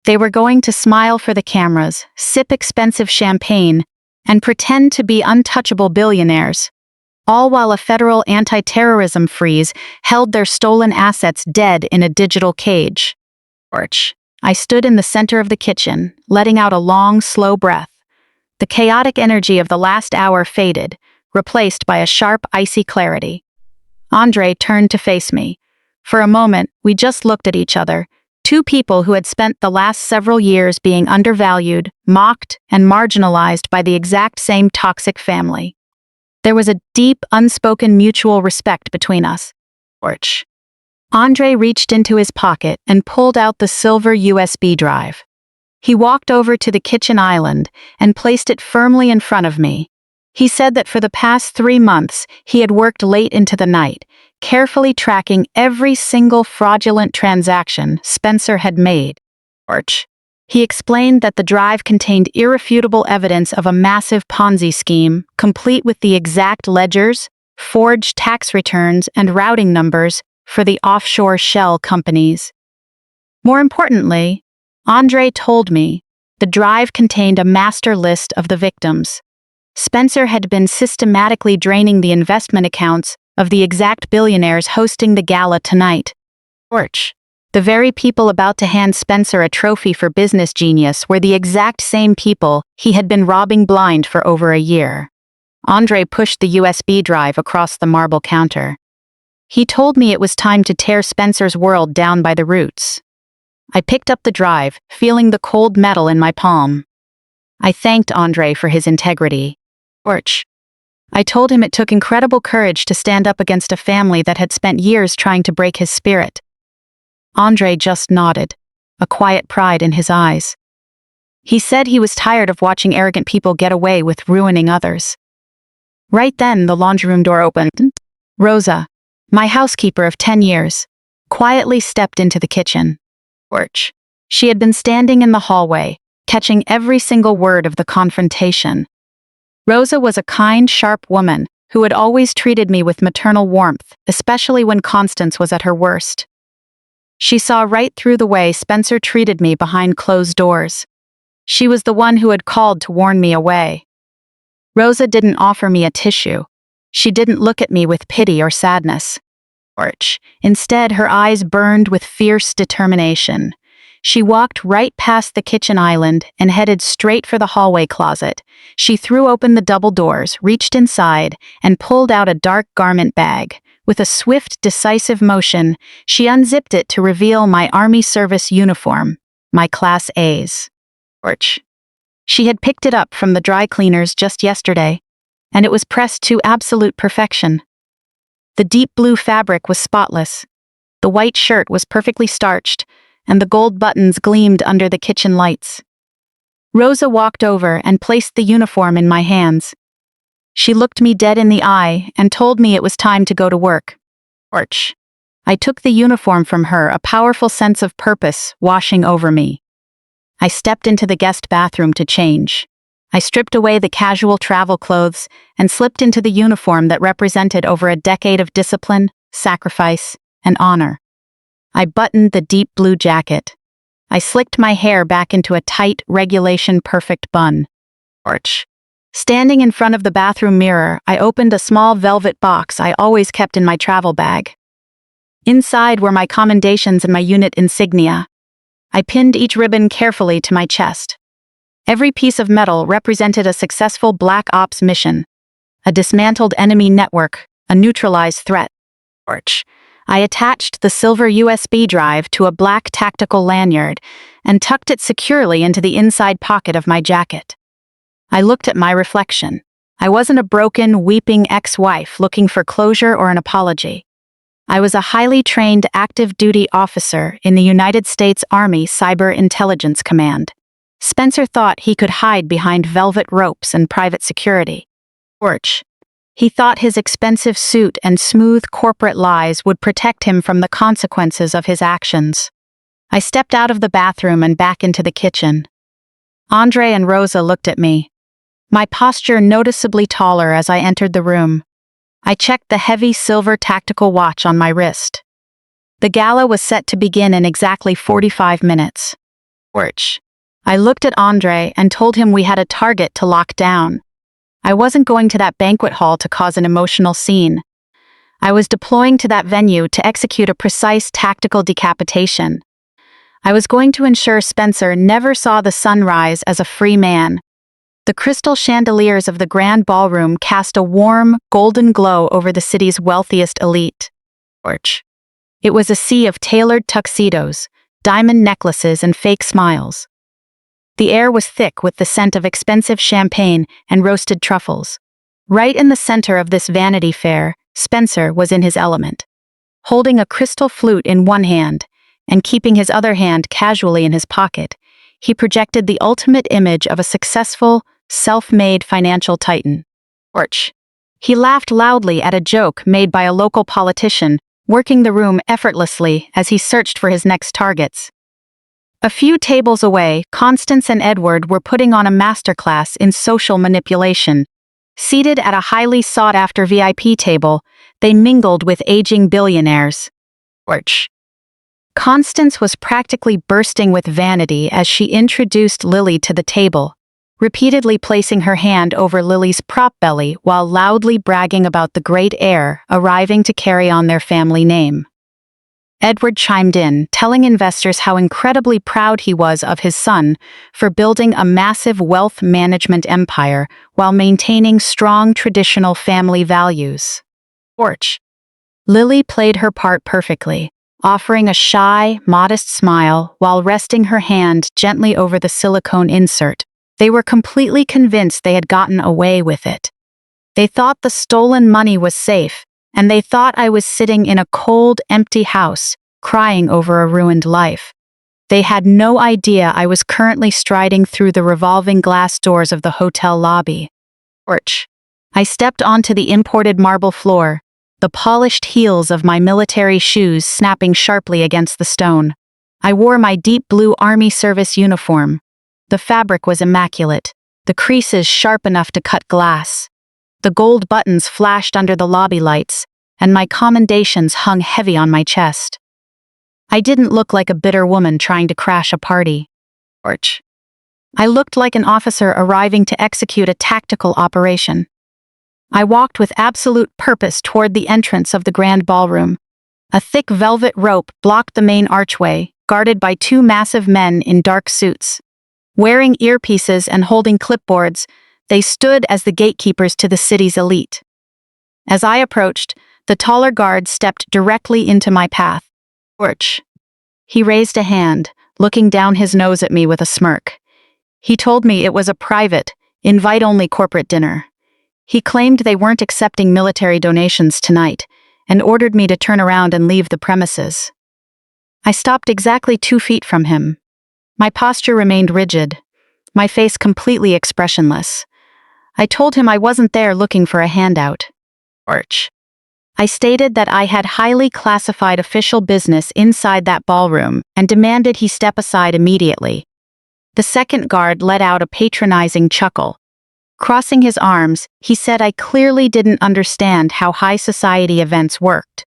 They were going to smile for the cameras, sip expensive champagne, and pretend to be untouchable billionaires, all while a federal anti-terrorism freeze held their stolen assets dead in a digital cage. I stood in the center of the kitchen, letting out a long, slow breath. The chaotic energy of the last hour faded, replaced by a sharp, icy clarity. Andre turned to face me. For a moment, we just looked at each other, two people who had spent the last several years being undervalued, mocked, and marginalized by the exact same toxic family. There was a deep, unspoken mutual respect between us. Andre reached into his pocket and pulled out the silver USB drive. He walked over to the kitchen island and placed it firmly in front of me. He said that for the past 3 months, he had worked late into the night, carefully tracking every single fraudulent transaction Spencer had made. He explained that the drive contained irrefutable evidence of a massive Ponzi scheme, complete with the exact ledgers, forged tax returns, and routing numbers for the offshore shell companies. More importantly, Andre told me the drive contained a master list of the victims. Spencer had been systematically draining the investment accounts of the exact billionaires hosting the gala tonight. Torch. The very people about to hand Spencer a trophy for business genius were the exact same people he had been robbing blind for over a year. Andre pushed the USB drive across the marble counter. He told me it was time to tear Spencer's world down by the roots. I picked up the drive, feeling the cold metal in my palm. I thanked Andre for his integrity. Torch. I told him it took incredible courage to stand up against a family that had spent years trying to break his spirit. Andre just nodded, a quiet pride in his eyes. He said he was tired of watching arrogant people get away with ruining others. Right then, the laundry room door opened. Rosa, my housekeeper of 10 years, quietly stepped into the kitchen. Porch. She had been standing in the hallway, catching every single word of the confrontation. Rosa was a kind, sharp woman who had always treated me with maternal warmth, especially when Constance was at her worst. She saw right through the way Spencer treated me behind closed doors. She was the one who had called to warn me away. Rosa didn't offer me a tissue. She didn't look at me with pity or sadness. Instead, her eyes burned with fierce determination. She walked right past the kitchen island and headed straight for the hallway closet. She threw open the double doors, reached inside, and pulled out a dark garment bag. With a swift, decisive motion, she unzipped it to reveal my Army service uniform, my Class A's. She had picked it up from the dry cleaners just yesterday, and it was pressed to absolute perfection. The deep blue fabric was spotless. The white shirt was perfectly starched, and the gold buttons gleamed under the kitchen lights. Rosa walked over and placed the uniform in my hands. She looked me dead in the eye and told me it was time to go to work. I took the uniform from her, a powerful sense of purpose washing over me. I stepped into the guest bathroom to change. I stripped away the casual travel clothes and slipped into the uniform that represented over a decade of discipline, sacrifice, and honor. I buttoned the deep blue jacket. I slicked my hair back into a tight, regulation-perfect bun. Standing in front of the bathroom mirror, I opened a small velvet box I always kept in my travel bag. Inside were my commendations and my unit insignia. I pinned each ribbon carefully to my chest. Every piece of metal represented a successful Black Ops mission, a dismantled enemy network, a neutralized threat. I attached the silver USB drive to a black tactical lanyard and tucked it securely into the inside pocket of my jacket. I looked at my reflection. I wasn't a broken, weeping ex-wife looking for closure or an apology. I was a highly trained active duty officer in the United States Army Cyber Intelligence Command. Spencer thought he could hide behind velvet ropes and private security. He thought his expensive suit and smooth corporate lies would protect him from the consequences of his actions. I stepped out of the bathroom and back into the kitchen. Andre and Rosa looked at me, my posture noticeably taller as I entered the room. I checked the heavy silver tactical watch on my wrist. The gala was set to begin in exactly 45 minutes. I looked at Andre and told him we had a target to lock down. I wasn't going to that banquet hall to cause an emotional scene. I was deploying to that venue to execute a precise tactical decapitation. I was going to ensure Spencer never saw the sunrise as a free man. The crystal chandeliers of the grand ballroom cast a warm, golden glow over the city's wealthiest elite. It was a sea of tailored tuxedos, diamond necklaces, and fake smiles. The air was thick with the scent of expensive champagne and roasted truffles. Right in the center of this vanity fair, Spencer was in his element. Holding a crystal flute in one hand and keeping his other hand casually in his pocket, he projected the ultimate image of a successful, self-made financial titan. He laughed loudly at a joke made by a local politician, working the room effortlessly as he searched for his next targets. A few tables away, Constance and Edward were putting on a masterclass in social manipulation. Seated at a highly sought-after VIP table, they mingled with aging billionaires. Constance was practically bursting with vanity as she introduced Lily to the table, repeatedly placing her hand over Lily's prop belly while loudly bragging about the great heir arriving to carry on their family name. Edward chimed in, telling investors how incredibly proud he was of his son for building a massive wealth management empire while maintaining strong traditional family values. Lily played her part perfectly, offering a shy, modest smile while resting her hand gently over the silicone insert. They were completely convinced they had gotten away with it. They thought the stolen money was safe, and they thought I was sitting in a cold, empty house, crying over a ruined life. They had no idea I was currently striding through the revolving glass doors of the hotel lobby. I stepped onto the imported marble floor, the polished heels of my military shoes snapping sharply against the stone. I wore my deep blue Army service uniform. The fabric was immaculate, the creases sharp enough to cut glass. The gold buttons flashed under the lobby lights, and my commendations hung heavy on my chest. I didn't look like a bitter woman trying to crash a party. I looked like an officer arriving to execute a tactical operation. I walked with absolute purpose toward the entrance of the grand ballroom. A thick velvet rope blocked the main archway, guarded by two massive men in dark suits. Wearing earpieces and holding clipboards, they stood as the gatekeepers to the city's elite. As I approached, the taller guard stepped directly into my path. He raised a hand, looking down his nose at me with a smirk. He told me it was a private, invite-only corporate dinner. He claimed they weren't accepting military donations tonight, and ordered me to turn around and leave the premises. I stopped exactly 2 feet from him. My posture remained rigid, my face completely expressionless. I told him I wasn't there looking for a handout. I stated that I had highly classified official business inside that ballroom and demanded he step aside immediately. The second guard let out a patronizing chuckle. Crossing his arms, he said I clearly didn't understand how high society events worked.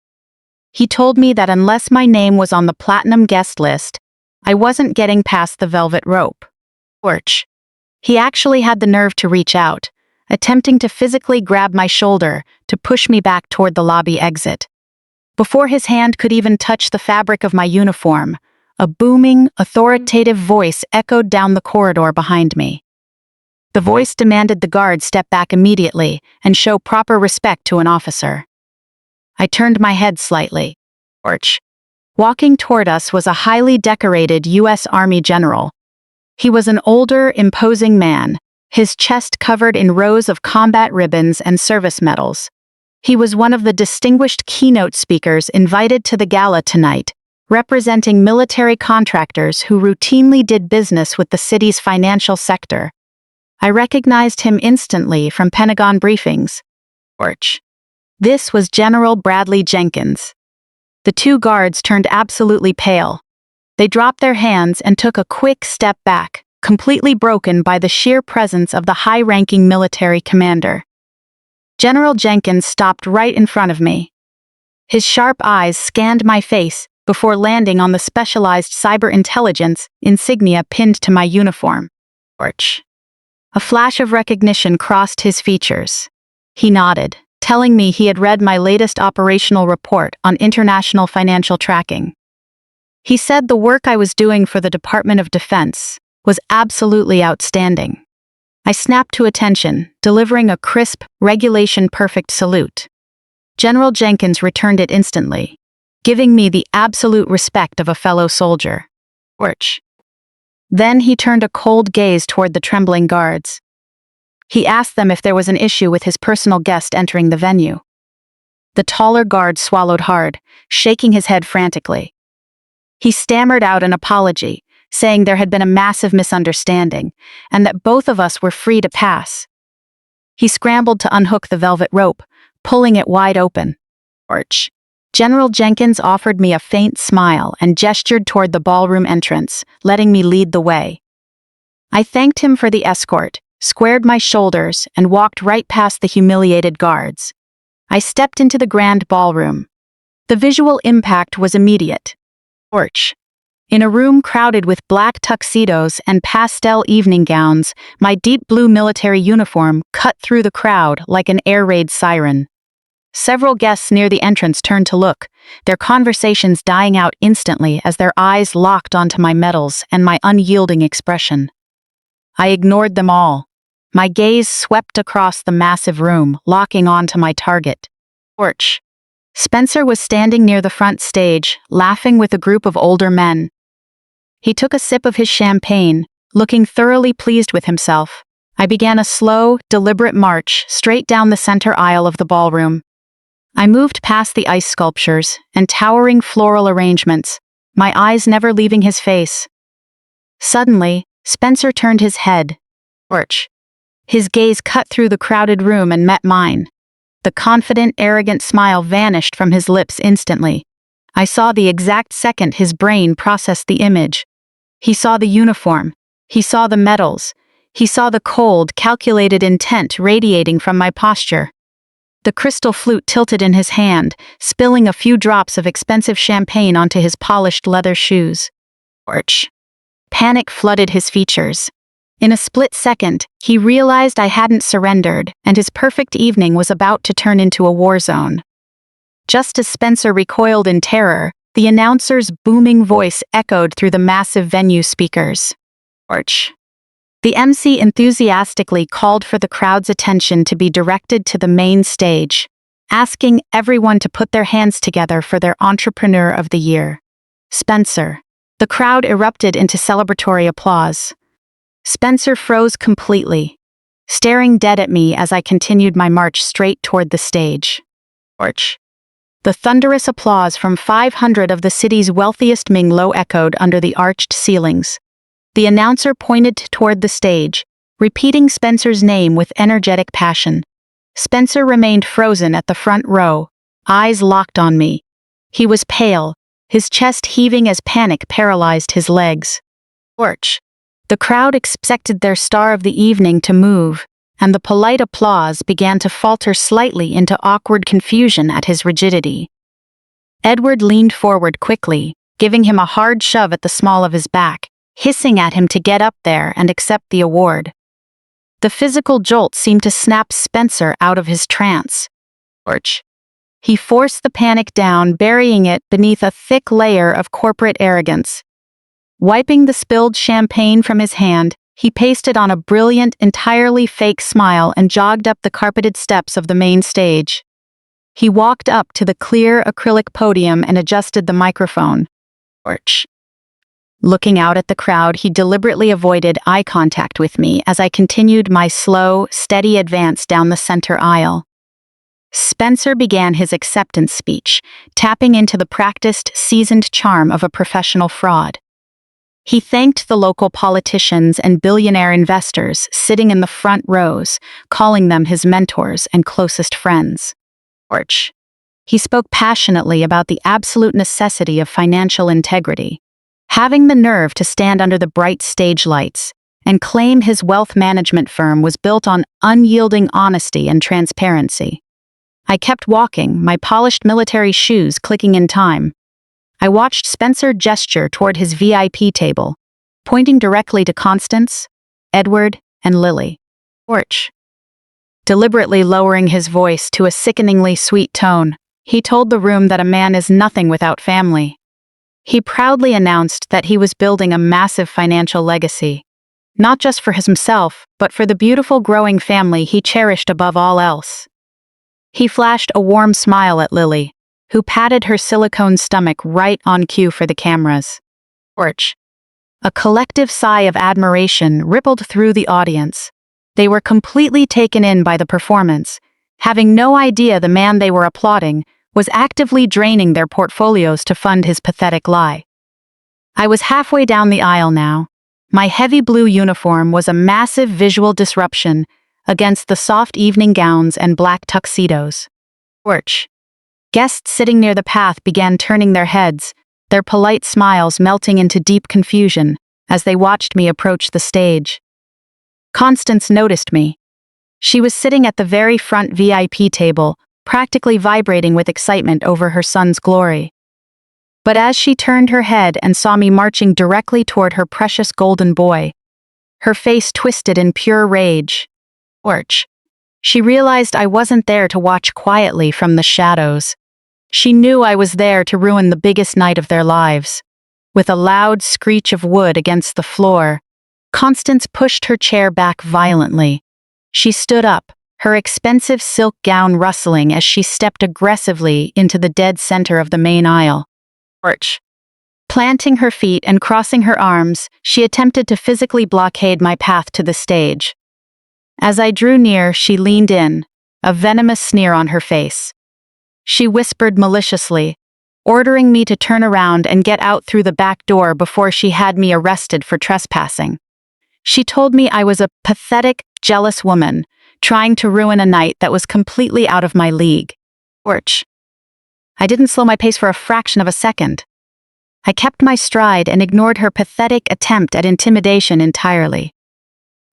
He told me that unless my name was on the platinum guest list, I wasn't getting past the velvet rope. He actually had the nerve to reach out, attempting to physically grab my shoulder to push me back toward the lobby exit. Before his hand could even touch the fabric of my uniform, a booming, authoritative voice echoed down the corridor behind me. The voice demanded the guard step back immediately and show proper respect to an officer. I turned my head slightly. Walking toward us was a highly decorated U.S. Army general. He was an older, imposing man, his chest covered in rows of combat ribbons and service medals. He was one of the distinguished keynote speakers invited to the gala tonight, representing military contractors who routinely did business with the city's financial sector. I recognized him instantly from Pentagon briefings. This was General Bradley Jenkins. The two guards turned absolutely pale. They dropped their hands and took a quick step back, completely broken by the sheer presence of the high-ranking military commander. General Jenkins stopped right in front of me. His sharp eyes scanned my face before landing on the specialized cyber intelligence insignia pinned to my uniform. A flash of recognition crossed his features. He nodded, telling me he had read my latest operational report on international financial tracking. He said the work I was doing for the Department of Defense was absolutely outstanding. I snapped to attention, delivering a crisp, regulation-perfect salute. General Jenkins returned it instantly, giving me the absolute respect of a fellow soldier. Then he turned a cold gaze toward the trembling guards. He asked them if there was an issue with his personal guest entering the venue. The taller guard swallowed hard, shaking his head frantically. He stammered out an apology, saying there had been a massive misunderstanding, and that both of us were free to pass. He scrambled to unhook the velvet rope, pulling it wide open. General Jenkins offered me a faint smile and gestured toward the ballroom entrance, letting me lead the way. I thanked him for the escort, squared my shoulders, and walked right past the humiliated guards. I stepped into the grand ballroom. The visual impact was immediate. Porch. In a room crowded with black tuxedos and pastel evening gowns, my deep blue military uniform cut through the crowd like an air raid siren. Several guests near the entrance turned to look, their conversations dying out instantly as their eyes locked onto my medals and my unyielding expression. I ignored them all. My gaze swept across the massive room, locking onto my target. Porch. Spencer was standing near the front stage, laughing with a group of older men. He took a sip of his champagne, looking thoroughly pleased with himself. I began a slow, deliberate march straight down the center aisle of the ballroom. I moved past the ice sculptures and towering floral arrangements, my eyes never leaving his face. Suddenly, Spencer turned his head. Porch. His gaze cut through the crowded room and met mine. The confident, arrogant smile vanished from his lips instantly. I saw the exact second his brain processed the image. He saw the uniform. He saw the medals. He saw the cold, calculated intent radiating from my posture. The crystal flute tilted in his hand, spilling a few drops of expensive champagne onto his polished leather shoes. Porch. Panic flooded his features. In a split second, he realized I hadn't surrendered, and his perfect evening was about to turn into a war zone. Just as Spencer recoiled in terror, the announcer's booming voice echoed through the massive venue speakers. Porch. The MC enthusiastically called for the crowd's attention to be directed to the main stage, asking everyone to put their hands together for their Entrepreneur of the Year, Spencer. The crowd erupted into celebratory applause. Spencer froze completely, staring dead at me as I continued my march straight toward the stage. Porch. The thunderous applause from 500 of the city's wealthiest Minglo echoed under the arched ceilings. The announcer pointed toward the stage, repeating Spencer's name with energetic passion. Spencer remained frozen at the front row, eyes locked on me. He was pale, his chest heaving as panic paralyzed his legs. Porch. The crowd expected their star of the evening to move, and the polite applause began to falter slightly into awkward confusion at his rigidity. Edward leaned forward quickly, giving him a hard shove at the small of his back, hissing at him to get up there and accept the award. The physical jolt seemed to snap Spencer out of his trance. Porch. He forced the panic down, burying it beneath a thick layer of corporate arrogance. Wiping the spilled champagne from his hand, he pasted on a brilliant, entirely fake smile and jogged up the carpeted steps of the main stage. He walked up to the clear acrylic podium and adjusted the microphone. Porch. Looking out at the crowd, he deliberately avoided eye contact with me as I continued my slow, steady advance down the center aisle. Spencer began his acceptance speech, tapping into the practiced, seasoned charm of a professional fraud. He thanked the local politicians and billionaire investors sitting in the front rows, calling them his mentors and closest friends. Porch. He spoke passionately about the absolute necessity of financial integrity, having the nerve to stand under the bright stage lights and claim his wealth management firm was built on unyielding honesty and transparency. I kept walking, my polished military shoes clicking in time. I watched Spencer gesture toward his VIP table, pointing directly to Constance, Edward, and Lily. Porch. Deliberately lowering his voice to a sickeningly sweet tone, he told the room that a man is nothing without family. He proudly announced that he was building a massive financial legacy, not just for himself, but for the beautiful growing family he cherished above all else. He flashed a warm smile at Lily, who patted her silicone stomach right on cue for the cameras. Porch. A collective sigh of admiration rippled through the audience. They were completely taken in by the performance, having no idea the man they were applauding was actively draining their portfolios to fund his pathetic lie. I was halfway down the aisle now. My heavy blue uniform was a massive visual disruption against the soft evening gowns and black tuxedos. Porch. Guests sitting near the path began turning their heads, their polite smiles melting into deep confusion as they watched me approach the stage. Constance noticed me. She was sitting at the very front VIP table, practically vibrating with excitement over her son's glory. But as she turned her head and saw me marching directly toward her precious golden boy, her face twisted in pure rage. She realized I wasn't there to watch quietly from the shadows. She knew I was there to ruin the biggest night of their lives. With a loud screech of wood against the floor, Constance pushed her chair back violently. She stood up, her expensive silk gown rustling as she stepped aggressively into the dead center of the main aisle. Planting her feet and crossing her arms, she attempted to physically blockade my path to the stage. As I drew near, she leaned in, a venomous sneer on her face. She whispered maliciously, ordering me to turn around and get out through the back door before she had me arrested for trespassing. She told me I was a pathetic, jealous woman, trying to ruin a night that was completely out of my league. I didn't slow my pace for a fraction of a second. I kept my stride and ignored her pathetic attempt at intimidation entirely.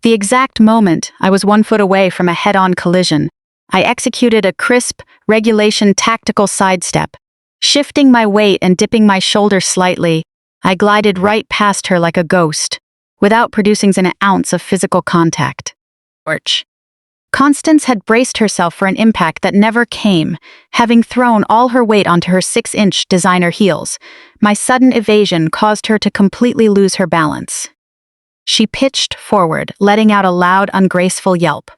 The exact moment I was 1 foot away from a head-on collision, I executed a crisp, regulation tactical sidestep. Shifting my weight and dipping my shoulder slightly, I glided right past her like a ghost, without producing an ounce of physical contact. Constance had braced herself for an impact that never came, having thrown all her weight onto her 6-inch designer heels. My sudden evasion caused her to completely lose her balance. She pitched forward, letting out a loud, ungraceful yelp.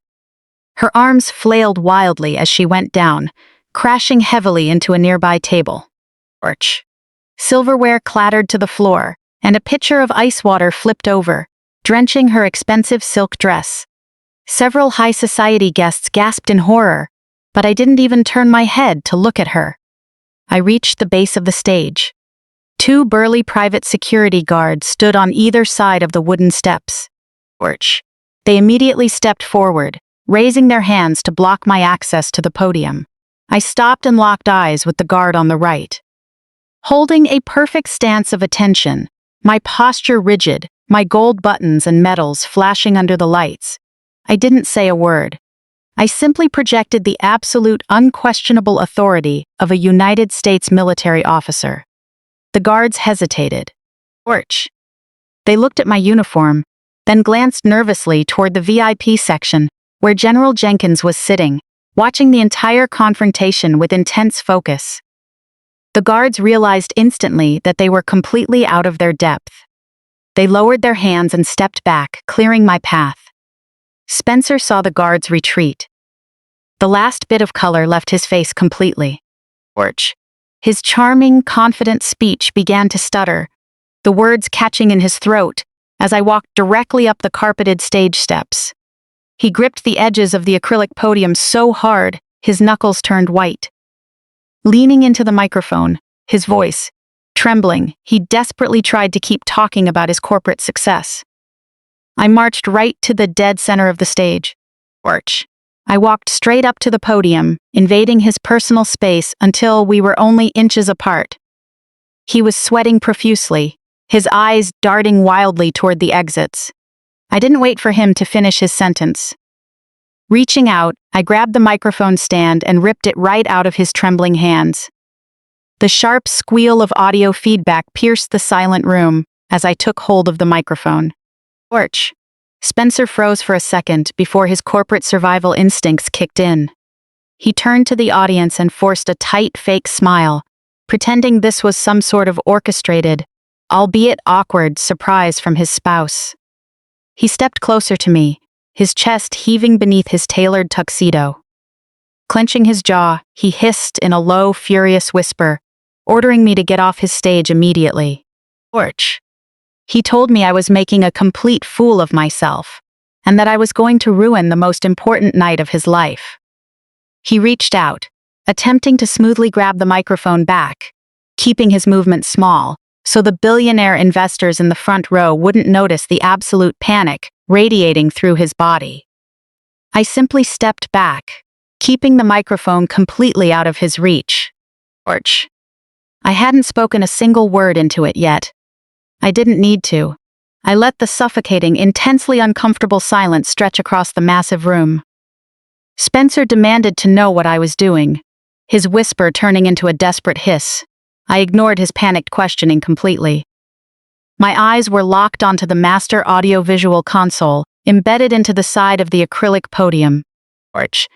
Her arms flailed wildly as she went down, crashing heavily into a nearby table. Silverware clattered to the floor, and a pitcher of ice water flipped over, drenching her expensive silk dress. Several high society guests gasped in horror, but I didn't even turn my head to look at her. I reached the base of the stage. 2 burly private security guards stood on either side of the wooden steps. They immediately stepped forward, raising their hands to block my access to the podium. I stopped and locked eyes with the guard on the right. Holding a perfect stance of attention, my posture rigid, my gold buttons and medals flashing under the lights, I didn't say a word. I simply projected the absolute, unquestionable authority of a United States military officer. The guards hesitated. They looked at my uniform, then glanced nervously toward the VIP section, where General Jenkins was sitting, watching the entire confrontation with intense focus. The guards realized instantly that they were completely out of their depth. They lowered their hands and stepped back, clearing my path. Spencer saw the guards retreat. The last bit of color left his face completely. His charming, confident speech began to stutter, the words catching in his throat as I walked directly up the carpeted stage steps. He gripped the edges of the acrylic podium so hard, his knuckles turned white. Leaning into the microphone, his voice trembling, he desperately tried to keep talking about his corporate success. I marched right to the dead center of the stage. I walked straight up to the podium, invading his personal space until we were only inches apart. He was sweating profusely, his eyes darting wildly toward the exits. I didn't wait for him to finish his sentence. Reaching out, I grabbed the microphone stand and ripped it right out of his trembling hands. The sharp squeal of audio feedback pierced the silent room as I took hold of the microphone. Spencer froze for a second before his corporate survival instincts kicked in. He turned to the audience and forced a tight, fake smile, pretending this was some sort of orchestrated, albeit awkward, surprise from his spouse. He stepped closer to me, his chest heaving beneath his tailored tuxedo. Clenching his jaw, he hissed in a low, furious whisper, ordering me to get off his stage immediately. He told me I was making a complete fool of myself, and that I was going to ruin the most important night of his life. He reached out, attempting to smoothly grab the microphone back, keeping his movement small, so the billionaire investors in the front row wouldn't notice the absolute panic radiating through his body. I simply stepped back, keeping the microphone completely out of his reach. Porch. I hadn't spoken a single word into it yet. I didn't need to. I let the suffocating, intensely uncomfortable silence stretch across the massive room. Spencer demanded to know what I was doing, his whisper turning into a desperate hiss. I ignored his panicked questioning completely. My eyes were locked onto the master audiovisual console, embedded into the side of the acrylic podium. Porch.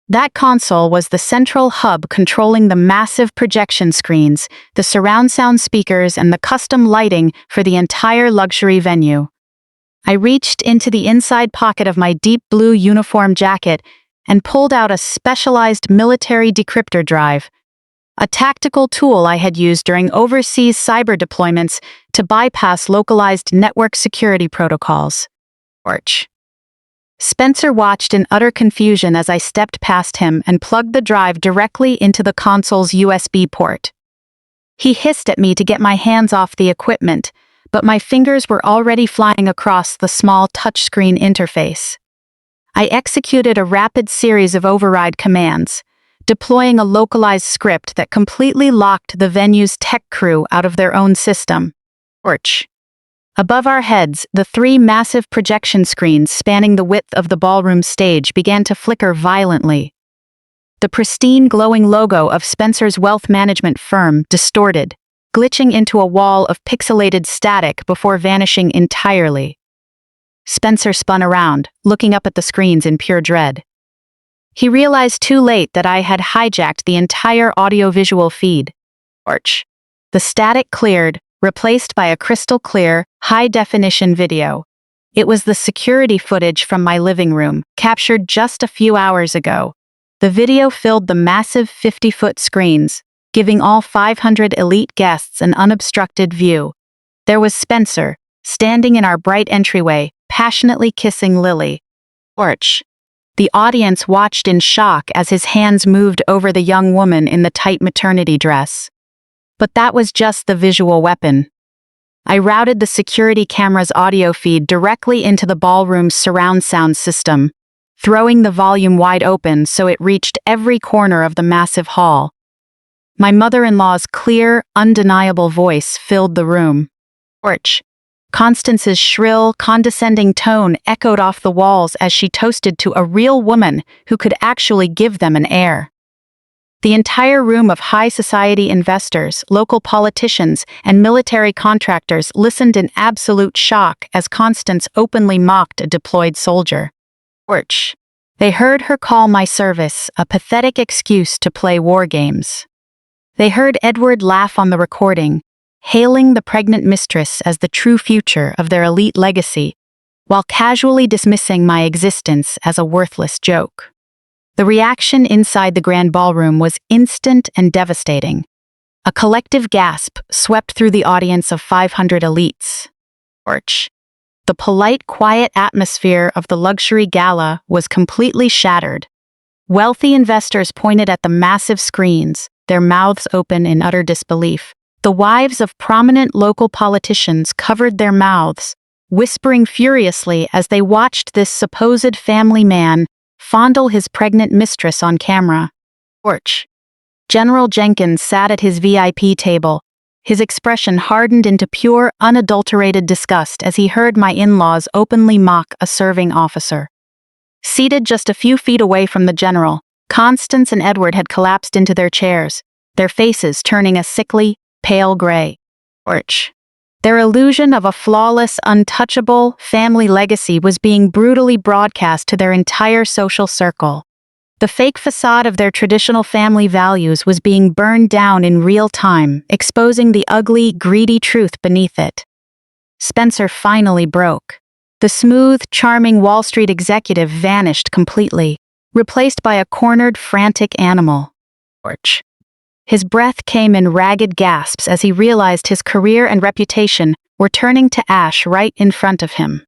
That console was the central hub controlling the massive projection screens, the surround sound speakers, and the custom lighting for the entire luxury venue. I reached into the inside pocket of my deep blue uniform jacket and pulled out a specialized military decryptor drive, a tactical tool I had used during overseas cyber deployments to bypass localized network security protocols. Porch. Spencer watched in utter confusion as I stepped past him and plugged the drive directly into the console's USB port. He hissed at me to get my hands off the equipment, but my fingers were already flying across the small touchscreen interface. I executed a rapid series of override commands, deploying a localized script that completely locked the venue's tech crew out of their own system. Porch. Above our heads, the 3 massive projection screens spanning the width of the ballroom stage began to flicker violently. The pristine, glowing logo of Spencer's wealth management firm distorted, glitching into a wall of pixelated static before vanishing entirely. Spencer spun around, looking up at the screens in pure dread. He realized too late that I had hijacked the entire audiovisual feed. Porch. The static cleared, replaced by a crystal-clear, high-definition video. It was the security footage from my living room, captured just a few hours ago. The video filled the massive 50-foot screens, giving all 500 elite guests an unobstructed view. There was Spencer, standing in our bright entryway, passionately kissing Lily. Porch. The audience watched in shock as his hands moved over the young woman in the tight maternity dress. But that was just the visual weapon. I routed the security camera's audio feed directly into the ballroom's surround sound system, throwing the volume wide open so it reached every corner of the massive hall. My mother-in-law's clear, undeniable voice filled the room. Porch. Constance's shrill, condescending tone echoed off the walls as she toasted to a real woman who could actually give them an heir. The entire room of high society investors, local politicians, and military contractors listened in absolute shock as Constance openly mocked a deployed soldier. Porch. They heard her call my service a pathetic excuse to play war games. They heard Edward laugh on the recording, hailing the pregnant mistress as the true future of their elite legacy, while casually dismissing my existence as a worthless joke. The reaction inside the grand ballroom was instant and devastating. A collective gasp swept through the audience of 500 elites. Porch. The polite, quiet atmosphere of the luxury gala was completely shattered. Wealthy investors pointed at the massive screens, their mouths open in utter disbelief. The wives of prominent local politicians covered their mouths, whispering furiously as they watched this supposed family man fondle his pregnant mistress on camera. Porch. General Jenkins sat at his VIP table, his expression hardened into pure, unadulterated disgust as he heard my in-laws openly mock a serving officer. Seated just a few feet away from the general, Constance and Edward had collapsed into their chairs, their faces turning a sickly, pale gray. Porch. Their illusion of a flawless, untouchable family legacy was being brutally broadcast to their entire social circle. The fake facade of their traditional family values was being burned down in real time, exposing the ugly, greedy truth beneath it. Spencer finally broke. The smooth, charming Wall Street executive vanished completely, replaced by a cornered, frantic animal. Porch. His breath came in ragged gasps as he realized his career and reputation were turning to ash right in front of him.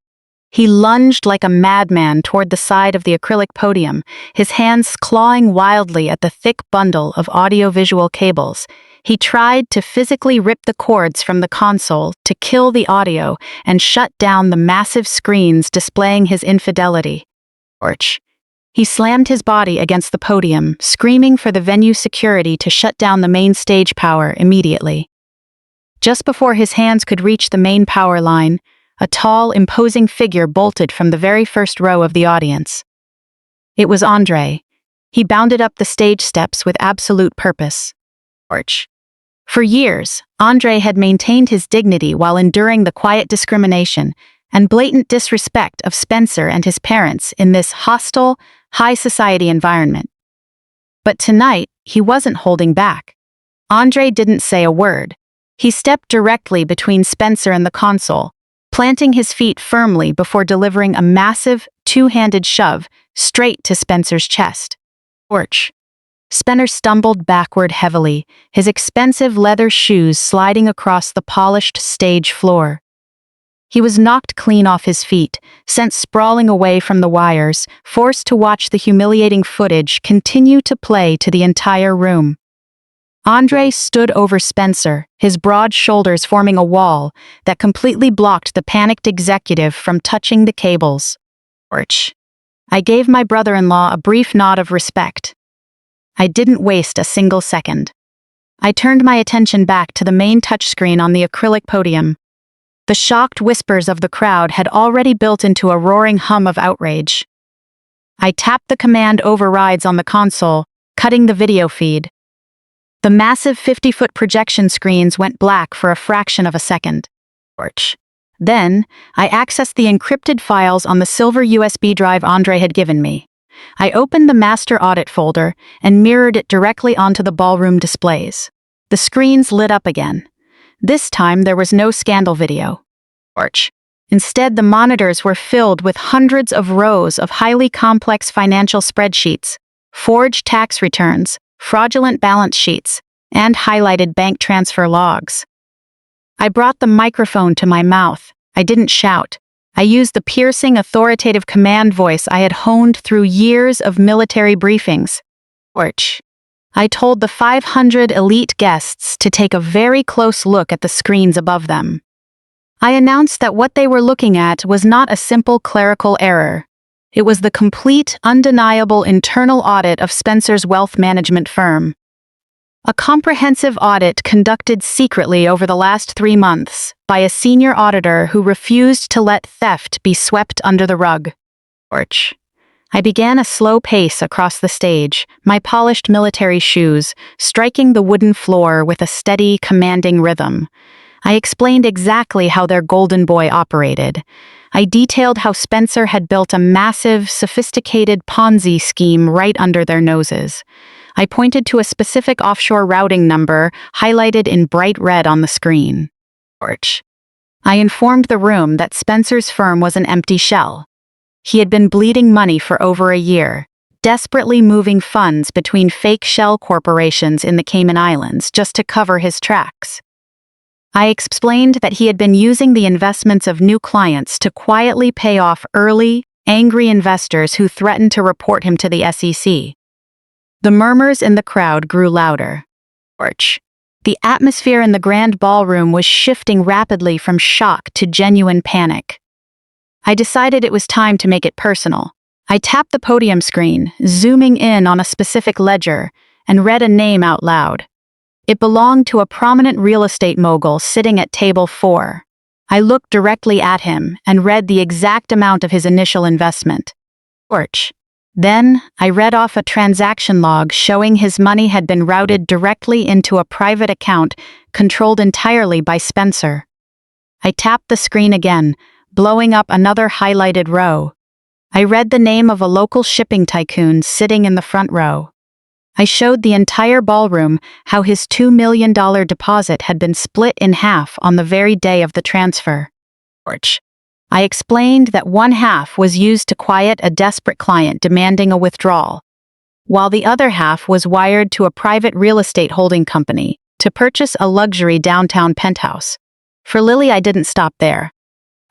He lunged like a madman toward the side of the acrylic podium, his hands clawing wildly at the thick bundle of audiovisual cables. He tried to physically rip the cords from the console to kill the audio and shut down the massive screens displaying his infidelity. Porch. He slammed his body against the podium, screaming for the venue security to shut down the main stage power immediately. Just before his hands could reach the main power line, a tall, imposing figure bolted from the very first row of the audience. It was Andre. He bounded up the stage steps with absolute purpose. For years, Andre had maintained his dignity while enduring the quiet discrimination and blatant disrespect of Spencer and his parents in this hostile, high-society environment. But tonight, he wasn't holding back. Andre didn't say a word. He stepped directly between Spencer and the console, planting his feet firmly before delivering a massive, two-handed shove straight to Spencer's chest. Spencer stumbled backward heavily, his expensive leather shoes sliding across the polished stage floor. He was knocked clean off his feet, sent sprawling away from the wires, forced to watch the humiliating footage continue to play to the entire room. Andre stood over Spencer, his broad shoulders forming a wall that completely blocked the panicked executive from touching the cables. I gave my brother-in-law a brief nod of respect. I didn't waste a single second. I turned my attention back to the main touchscreen on the acrylic podium. The shocked whispers of the crowd had already built into a roaring hum of outrage. I tapped the command overrides on the console, cutting the video feed. The massive 50-foot projection screens went black for a fraction of a second. Then, I accessed the encrypted files on the silver USB drive Andre had given me. I opened the master audit folder and mirrored it directly onto the ballroom displays. The screens lit up again. This time there was no scandal video. Instead, the monitors were filled with hundreds of rows of highly complex financial spreadsheets, forged tax returns, fraudulent balance sheets, and highlighted bank transfer logs. I brought the microphone to my mouth. I didn't shout. I used the piercing, authoritative command voice I had honed through years of military briefings. I told the 500 elite guests to take a very close look at the screens above them. I announced that what they were looking at was not a simple clerical error. It was the complete, undeniable internal audit of Spencer's wealth management firm. A comprehensive audit conducted secretly over the last 3 months by a senior auditor who refused to let theft be swept under the rug. I began a slow pace across the stage, my polished military shoes striking the wooden floor with a steady, commanding rhythm. I explained exactly how their golden boy operated. I detailed how Spencer had built a massive, sophisticated Ponzi scheme right under their noses. I pointed to a specific offshore routing number highlighted in bright red on the screen. I informed the room that Spencer's firm was an empty shell. He had been bleeding money for over a year, desperately moving funds between fake shell corporations in the Cayman Islands just to cover his tracks. I explained that he had been using the investments of new clients to quietly pay off early, angry investors who threatened to report him to the SEC. The murmurs in the crowd grew louder. The atmosphere in the grand ballroom was shifting rapidly from shock to genuine panic. I decided it was time to make it personal. I tapped the podium screen, zooming in on a specific ledger, and read a name out loud. It belonged to a prominent real estate mogul sitting at table 4. I looked directly at him and read the exact amount of his initial investment. Then, I read off a transaction log showing his money had been routed directly into a private account controlled entirely by Spencer. I tapped the screen again, blowing up another highlighted row. I read the name of a local shipping tycoon sitting in the front row. I showed the entire ballroom how his $2 million deposit had been split in half on the very day of the transfer. I explained that one half was used to quiet a desperate client demanding a withdrawal, while the other half was wired to a private real estate holding company to purchase a luxury downtown penthouse. For Lily, I didn't stop there.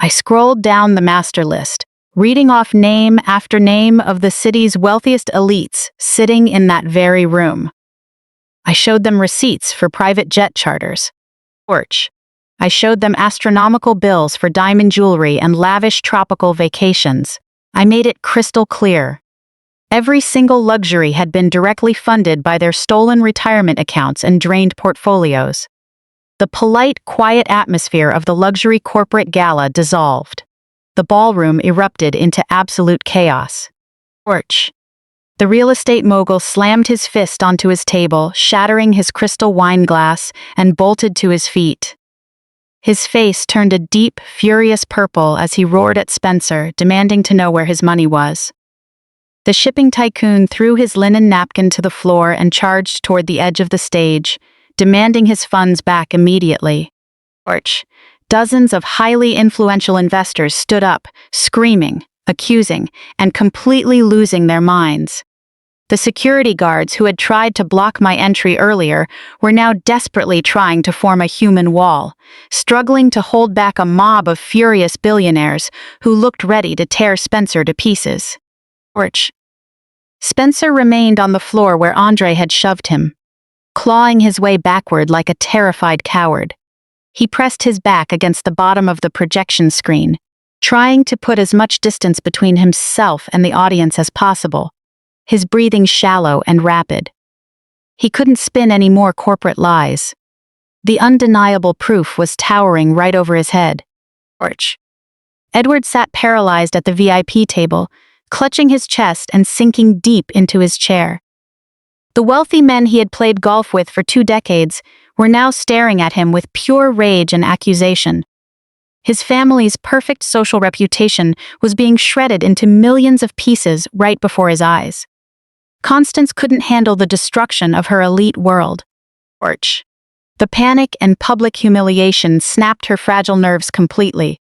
I scrolled down the master list, reading off name after name of the city's wealthiest elites sitting in that very room. I showed them receipts for private jet charters. I showed them astronomical bills for diamond jewelry and lavish tropical vacations. I made it crystal clear. Every single luxury had been directly funded by their stolen retirement accounts and drained portfolios. The polite, quiet atmosphere of the luxury corporate gala dissolved. The ballroom erupted into absolute chaos. Torch. The real estate mogul slammed his fist onto his table, shattering his crystal wine glass, and bolted to his feet. His face turned a deep, furious purple as he roared at Spencer, demanding to know where his money was. The shipping tycoon threw his linen napkin to the floor and charged toward the edge of the stage, demanding his funds back immediately. Torch. Dozens of highly influential investors stood up, screaming, accusing, and completely losing their minds. The security guards who had tried to block my entry earlier were now desperately trying to form a human wall, struggling to hold back a mob of furious billionaires who looked ready to tear Spencer to pieces. Torch. Spencer remained on the floor where Andre had shoved him, clawing his way backward like a terrified coward. He pressed his back against the bottom of the projection screen, trying to put as much distance between himself and the audience as possible, his breathing shallow and rapid. He couldn't spin any more corporate lies. The undeniable proof was towering right over his head. Torch. Edward sat paralyzed at the VIP table, clutching his chest and sinking deep into his chair. The wealthy men he had played golf with for 2 decades were now staring at him with pure rage and accusation. His family's perfect social reputation was being shredded into millions of pieces right before his eyes. Constance couldn't handle the destruction of her elite world. Torch. The panic and public humiliation snapped her fragile nerves completely.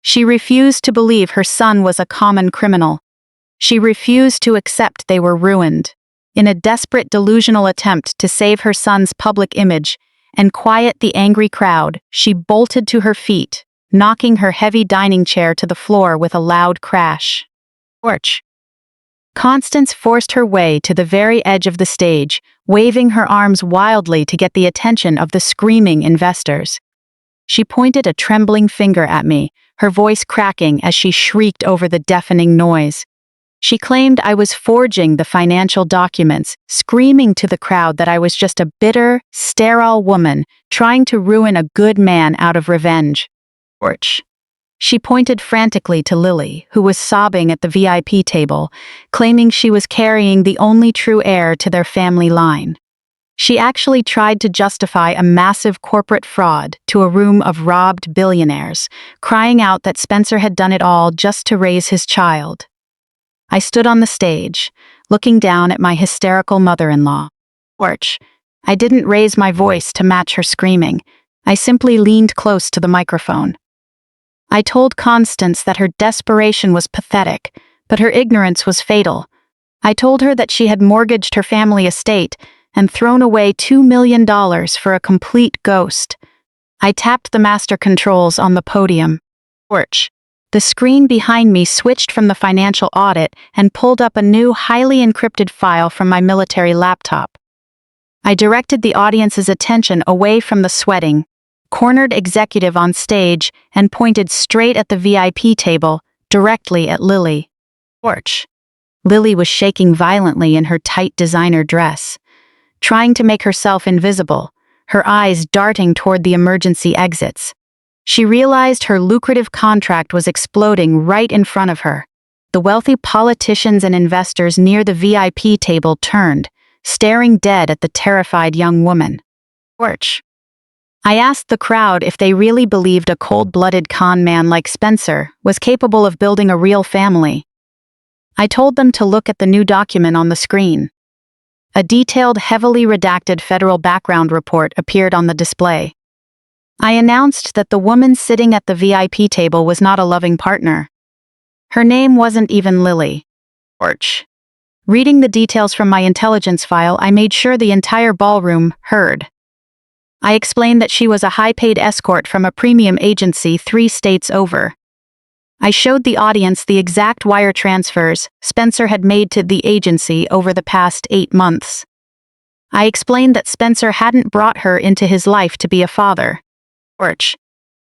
She refused to believe her son was a common criminal. She refused to accept they were ruined. In a desperate delusional attempt to save her son's public image and quiet the angry crowd, she bolted to her feet, knocking her heavy dining chair to the floor with a loud crash. Torch. Constance forced her way to the very edge of the stage, waving her arms wildly to get the attention of the screaming investors. She pointed a trembling finger at me, her voice cracking as she shrieked over the deafening noise. She claimed I was forging the financial documents, screaming to the crowd that I was just a bitter, sterile woman trying to ruin a good man out of revenge. Torch. She pointed frantically to Lily, who was sobbing at the VIP table, claiming she was carrying the only true heir to their family line. She actually tried to justify a massive corporate fraud to a room of robbed billionaires, crying out that Spencer had done it all just to raise his child. I stood on the stage, looking down at my hysterical mother-in-law. Torch. I didn't raise my voice to match her screaming. I simply leaned close to the microphone. I told Constance that her desperation was pathetic, but her ignorance was fatal. I told her that she had mortgaged her family estate and thrown away $2 million for a complete ghost. I tapped the master controls on the podium. Torch. The screen behind me switched from the financial audit and pulled up a new, highly encrypted file from my military laptop. I directed the audience's attention away from the sweating, cornered executive on stage and pointed straight at the VIP table, directly at Lily. Torch. Lily was shaking violently in her tight designer dress, trying to make herself invisible, her eyes darting toward the emergency exits. She realized her lucrative contract was exploding right in front of her. The wealthy politicians and investors near the VIP table turned, staring dead at the terrified young woman. Torch. I asked the crowd if they really believed a cold-blooded con man like Spencer was capable of building a real family. I told them to look at the new document on the screen. A detailed, heavily redacted federal background report appeared on the display. I announced that the woman sitting at the VIP table was not a loving partner. Her name wasn't even Lily. Torch. Reading the details from my intelligence file, I made sure the entire ballroom heard. I explained that she was a high-paid escort from a premium agency 3 states over. I showed the audience the exact wire transfers Spencer had made to the agency over the past 8 months. I explained that Spencer hadn't brought her into his life to be a father. Torch.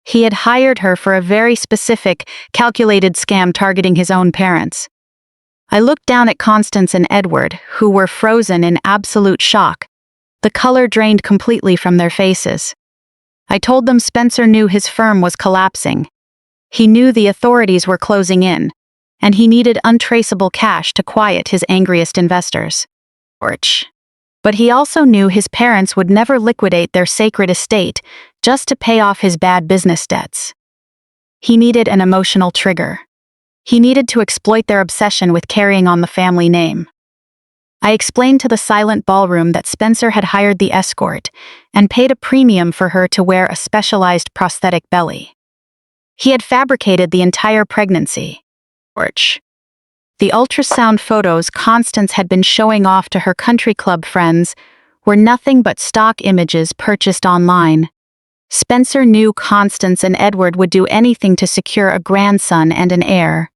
He had hired her for a very specific, calculated scam targeting his own parents. I looked down at Constance and Edward, who were frozen in absolute shock. The color drained completely from their faces. I told them Spencer knew his firm was collapsing. He knew the authorities were closing in, and he needed untraceable cash to quiet his angriest investors. But he also knew his parents would never liquidate their sacred estate just to pay off his bad business debts. He needed an emotional trigger. He needed to exploit their obsession with carrying on the family name. I explained to the silent ballroom that Spencer had hired the escort and paid a premium for her to wear a specialized prosthetic belly. He had fabricated the entire pregnancy. The ultrasound photos Constance had been showing off to her country club friends were nothing but stock images purchased online. Spencer knew Constance and Edward would do anything to secure a grandson and an heir.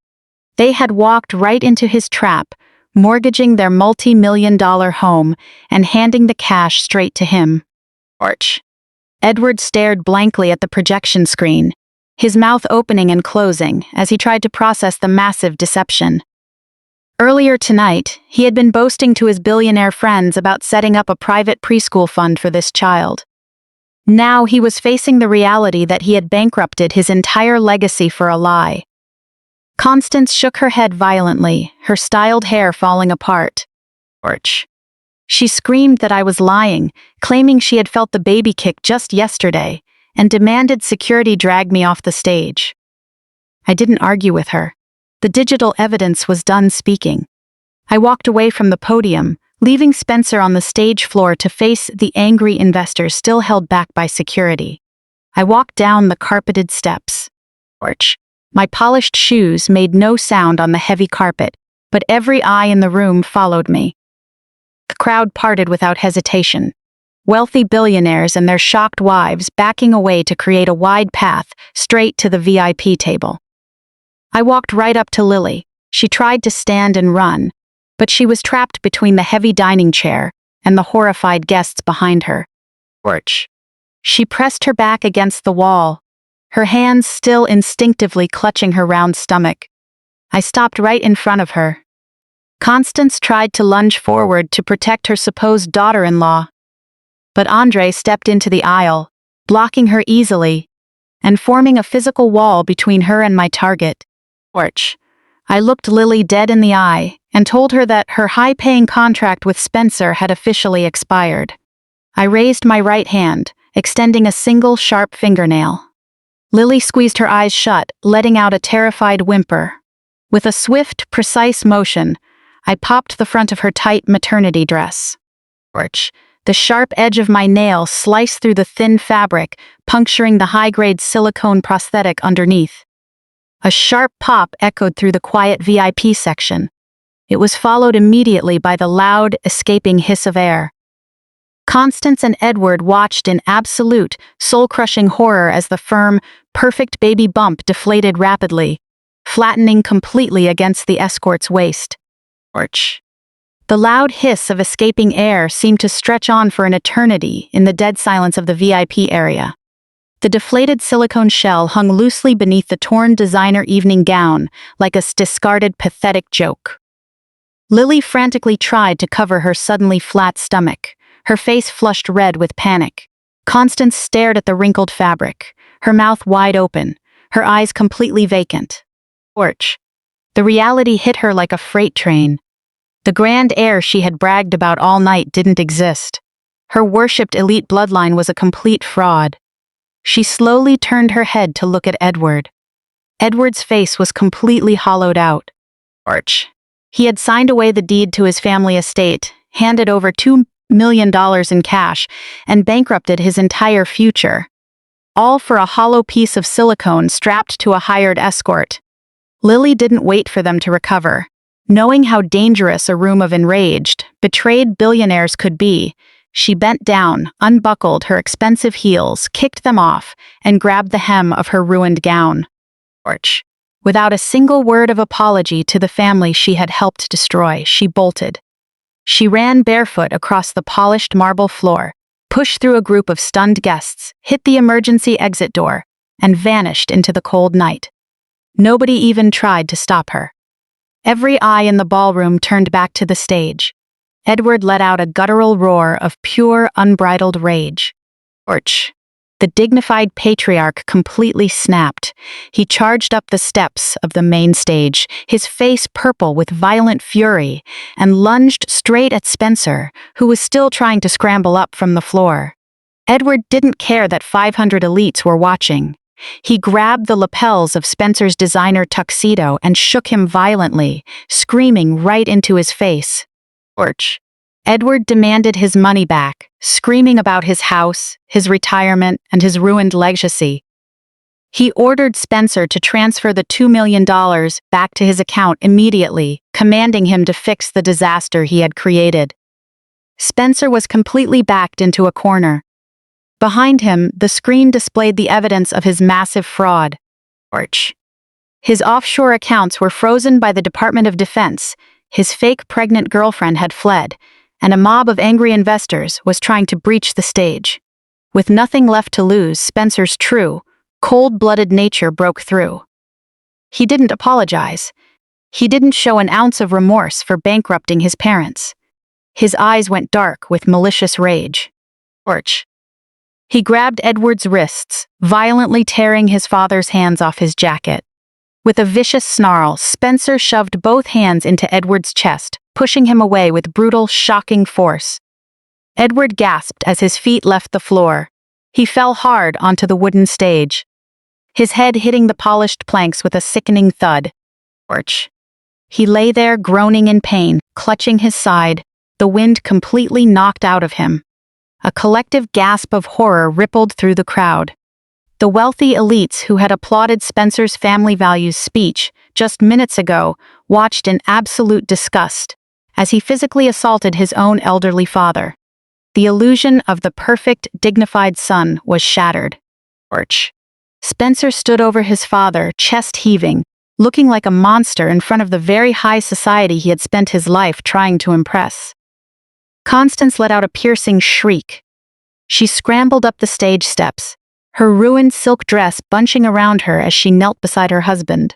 They had walked right into his trap, mortgaging their multi-million-dollar home and handing the cash straight to him. Edward stared blankly at the projection screen, his mouth opening and closing as he tried to process the massive deception. Earlier tonight, he had been boasting to his billionaire friends about setting up a private preschool fund for this child. Now he was facing the reality that he had bankrupted his entire legacy for a lie. Constance shook her head violently, her styled hair falling apart. She screamed that I was lying, claiming she had felt the baby kick just yesterday, and demanded security drag me off the stage. I didn't argue with her. The digital evidence was done speaking. I walked away from the podium, leaving Spencer on the stage floor to face the angry investors still held back by security. I walked down the carpeted steps. My polished shoes made no sound on the heavy carpet, but every eye in the room followed me. The crowd parted without hesitation. Wealthy billionaires and their shocked wives backing away to create a wide path straight to the VIP table. I walked right up to Lily. She tried to stand and run, but she was trapped between the heavy dining chair and the horrified guests behind her. She pressed her back against the wall, her hands still instinctively clutching her round stomach. I stopped right in front of her. Constance tried to lunge forward to protect her supposed daughter-in-law, but Andre stepped into the aisle, blocking her easily, and forming a physical wall between her and my target. I looked Lily dead in the eye and told her that her high-paying contract with Spencer had officially expired. I raised my right hand, extending a single sharp fingernail. Lily squeezed her eyes shut, letting out a terrified whimper. With a swift, precise motion, I popped the front of her tight maternity dress. The sharp edge of my nail sliced through the thin fabric, puncturing the high-grade silicone prosthetic underneath. A sharp pop echoed through the quiet VIP section. It was followed immediately by the loud, escaping hiss of air. Constance and Edward watched in absolute, soul-crushing horror as the firm, perfect baby bump deflated rapidly, flattening completely against the escort's waist. The loud hiss of escaping air seemed to stretch on for an eternity in the dead silence of the VIP area. The deflated silicone shell hung loosely beneath the torn designer evening gown, like a discarded pathetic joke. Lily frantically tried to cover her suddenly flat stomach, her face flushed red with panic. Constance stared at the wrinkled fabric, her mouth wide open, her eyes completely vacant. The reality hit her like a freight train. The grand heir she had bragged about all night didn't exist. Her worshipped elite bloodline was a complete fraud. She slowly turned her head to look at Edward. Edward's face was completely hollowed out. He had signed away the deed to his family estate, handed over $2 million in cash, and bankrupted his entire future. All for a hollow piece of silicone strapped to a hired escort. Lily didn't wait for them to recover. Knowing how dangerous a room of enraged, betrayed billionaires could be, she bent down, unbuckled her expensive heels, kicked them off, and grabbed the hem of her ruined gown. Without a single word of apology to the family she had helped destroy, she bolted. She ran barefoot across the polished marble floor, pushed through a group of stunned guests, hit the emergency exit door, and vanished into the cold night. Nobody even tried to stop her. Every eye in the ballroom turned back to the stage. Edward let out a guttural roar of pure, unbridled rage. Torch. The dignified patriarch completely snapped. He charged up the steps of the main stage, his face purple with violent fury, and lunged straight at Spencer, who was still trying to scramble up from the floor. Edward didn't care that 500 elites were watching. He grabbed the lapels of Spencer's designer tuxedo and shook him violently, screaming right into his face. Torch. Edward demanded his money back, screaming about his house, his retirement, and his ruined legacy. He ordered Spencer to transfer the $2 million back to his account immediately, commanding him to fix the disaster he had created. Spencer was completely backed into a corner. Behind him, the screen displayed the evidence of his massive fraud. Torch. His offshore accounts were frozen by the Department of Defense, his fake pregnant girlfriend had fled, and a mob of angry investors was trying to breach the stage. With nothing left to lose, Spencer's true, cold-blooded nature broke through. He didn't apologize. He didn't show an ounce of remorse for bankrupting his parents. His eyes went dark with malicious rage. Torch. He grabbed Edward's wrists, violently tearing his father's hands off his jacket. With a vicious snarl, Spencer shoved both hands into Edward's chest, pushing him away with brutal, shocking force. Edward gasped as his feet left the floor. He fell hard onto the wooden stage, his head hitting the polished planks with a sickening thud. Torch. He lay there groaning in pain, clutching his side, the wind completely knocked out of him. A collective gasp of horror rippled through the crowd. The wealthy elites who had applauded Spencer's family values speech just minutes ago watched in absolute disgust as he physically assaulted his own elderly father. The illusion of the perfect, dignified son was shattered. Torch. Spencer stood over his father, chest heaving, looking like a monster in front of the very high society he had spent his life trying to impress. Constance let out a piercing shriek. She scrambled up the stage steps, her ruined silk dress bunching around her as she knelt beside her husband.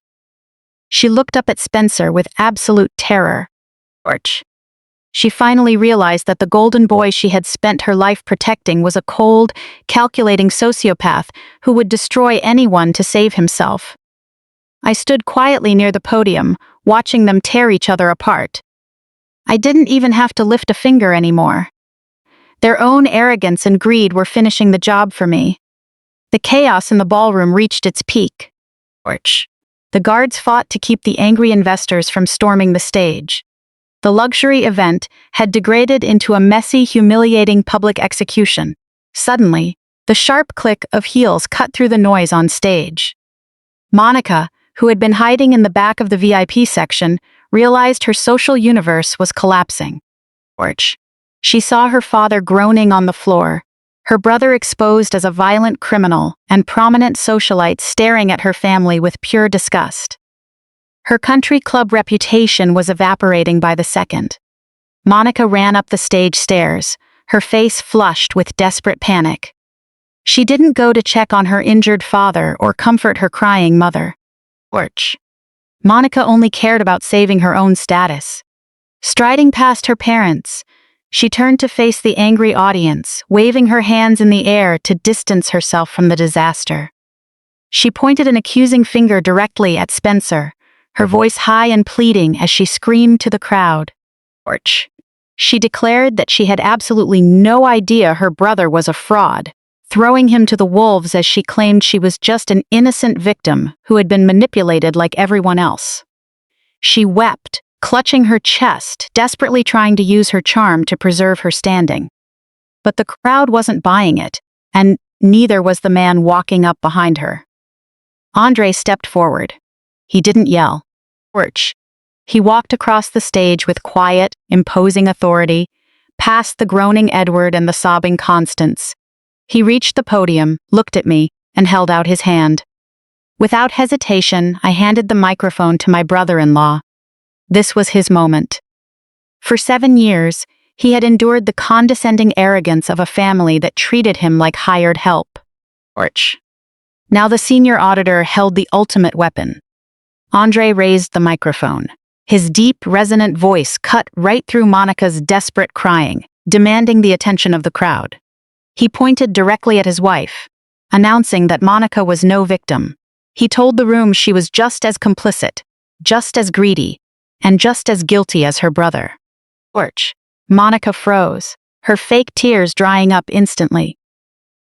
She looked up at Spencer with absolute terror. Torch. She finally realized that the golden boy she had spent her life protecting was a cold, calculating sociopath who would destroy anyone to save himself. I stood quietly near the podium, watching them tear each other apart. I didn't even have to lift a finger anymore. Their own arrogance and greed were finishing the job for me. The chaos in the ballroom reached its peak. Torch. The guards fought to keep the angry investors from storming the stage. The luxury event had degraded into a messy, humiliating public execution. Suddenly, the sharp click of heels cut through the noise on stage. Monica, who had been hiding in the back of the VIP section, realized her social universe was collapsing. Torch. She saw her father groaning on the floor, her brother exposed as a violent criminal, and prominent socialites staring at her family with pure disgust. Her country club reputation was evaporating by the second. Monica ran up the stage stairs, her face flushed with desperate panic. She didn't go to check on her injured father or comfort her crying mother. Torch. Monica only cared about saving her own status. Striding past her parents, she turned to face the angry audience, waving her hands in the air to distance herself from the disaster. She pointed an accusing finger directly at Spencer, her voice high and pleading as she screamed to the crowd. Torch. She declared that she had absolutely no idea her brother was a fraud, throwing him to the wolves as she claimed she was just an innocent victim who had been manipulated like everyone else. She wept, clutching her chest, desperately trying to use her charm to preserve her standing. But the crowd wasn't buying it, and neither was the man walking up behind her. Andre stepped forward. He didn't yell. Torch. He walked across the stage with quiet, imposing authority, past the groaning Edward and the sobbing Constance. He reached the podium, looked at me, and held out his hand. Without hesitation, I handed the microphone to my brother-in-law. This was his moment. For 7 years, he had endured the condescending arrogance of a family that treated him like hired help. Torch. Now the senior auditor held the ultimate weapon. Andre raised the microphone. His deep, resonant voice cut right through Monica's desperate crying, demanding the attention of the crowd. He pointed directly at his wife, announcing that Monica was no victim. He told the room she was just as complicit, just as greedy, and just as guilty as her brother. Torch. Monica froze, her fake tears drying up instantly.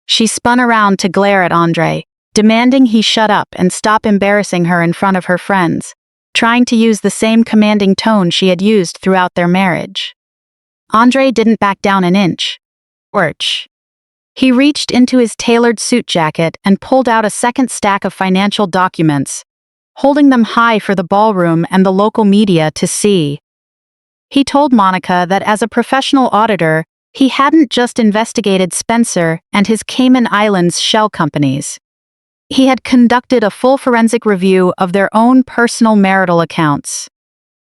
She spun around to glare at Andre, demanding he shut up and stop embarrassing her in front of her friends, trying to use the same commanding tone she had used throughout their marriage. Andre didn't back down an inch. Torch. He reached into his tailored suit jacket and pulled out a second stack of financial documents, holding them high for the ballroom and the local media to see. He told Monica that as a professional auditor, he hadn't just investigated Spencer and his Cayman Islands shell companies. He had conducted a full forensic review of their own personal marital accounts.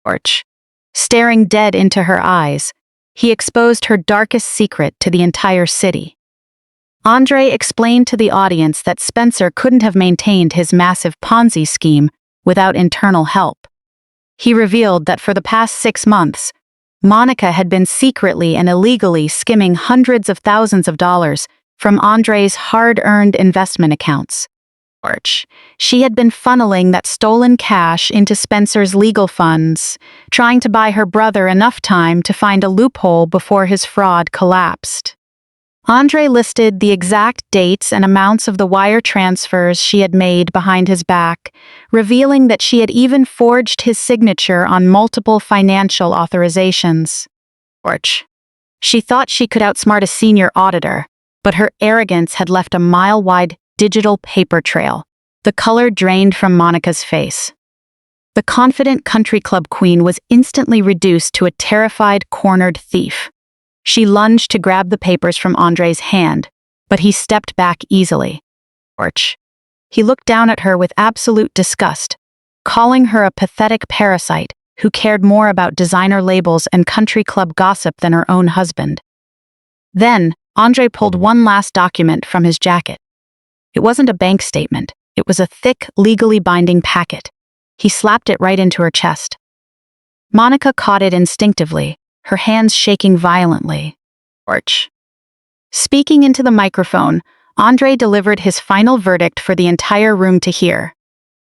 Torch. Staring dead into her eyes, he exposed her darkest secret to the entire city. Andre explained to the audience that Spencer couldn't have maintained his massive Ponzi scheme without internal help. He revealed that for the past 6 months, Monica had been secretly and illegally skimming hundreds of thousands of dollars from Andre's hard-earned investment accounts. She had been funneling that stolen cash into Spencer's legal funds, trying to buy her brother enough time to find a loophole before his fraud collapsed. Andre listed the exact dates and amounts of the wire transfers she had made behind his back, revealing that she had even forged his signature on multiple financial authorizations. She thought she could outsmart a senior auditor, but her arrogance had left a mile-wide digital paper trail. The color drained from Monica's face. The confident country club queen was instantly reduced to a terrified, cornered thief. She lunged to grab the papers from Andre's hand, but he stepped back easily. He looked down at her with absolute disgust, calling her a pathetic parasite who cared more about designer labels and country club gossip than her own husband. Then, Andre pulled one last document from his jacket. It wasn't a bank statement. It was a thick, legally binding packet. He slapped it right into her chest. Monica caught it instinctively, her hands shaking violently. Speaking into the microphone, Andre delivered his final verdict for the entire room to hear.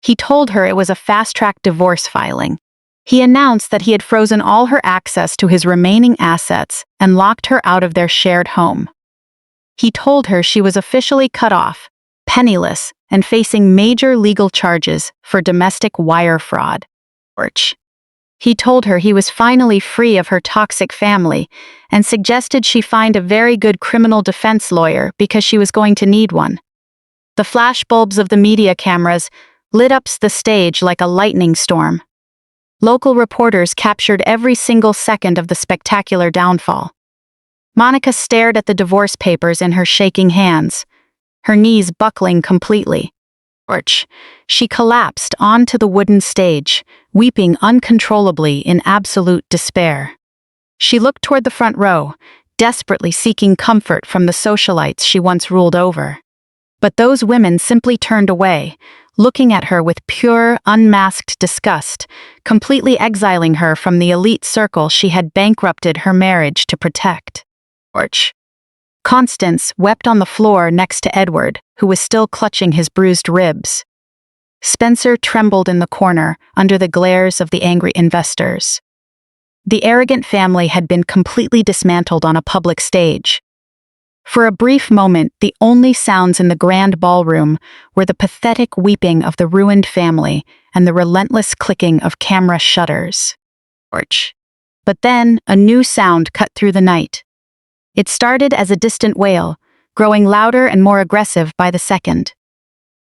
He told her it was a fast-track divorce filing. He announced that he had frozen all her access to his remaining assets and locked her out of their shared home. He told her she was officially cut off, penniless, and facing major legal charges for domestic wire fraud. He told her he was finally free of her toxic family and suggested she find a very good criminal defense lawyer because she was going to need one. The flashbulbs of the media cameras lit up the stage like a lightning storm. Local reporters captured every single second of the spectacular downfall. Monica stared at the divorce papers in her shaking hands, her knees buckling completely. She collapsed onto the wooden stage, weeping uncontrollably in absolute despair. She looked toward the front row, desperately seeking comfort from the socialites she once ruled over. But those women simply turned away, looking at her with pure, unmasked disgust, completely exiling her from the elite circle she had bankrupted her marriage to protect. Constance wept on the floor next to Edward, who was still clutching his bruised ribs. Spencer trembled in the corner under the glares of the angry investors. The arrogant family had been completely dismantled on a public stage. For a brief moment, the only sounds in the grand ballroom were the pathetic weeping of the ruined family and the relentless clicking of camera shutters. But then, a new sound cut through the night. It started as a distant wail, growing louder and more aggressive by the second.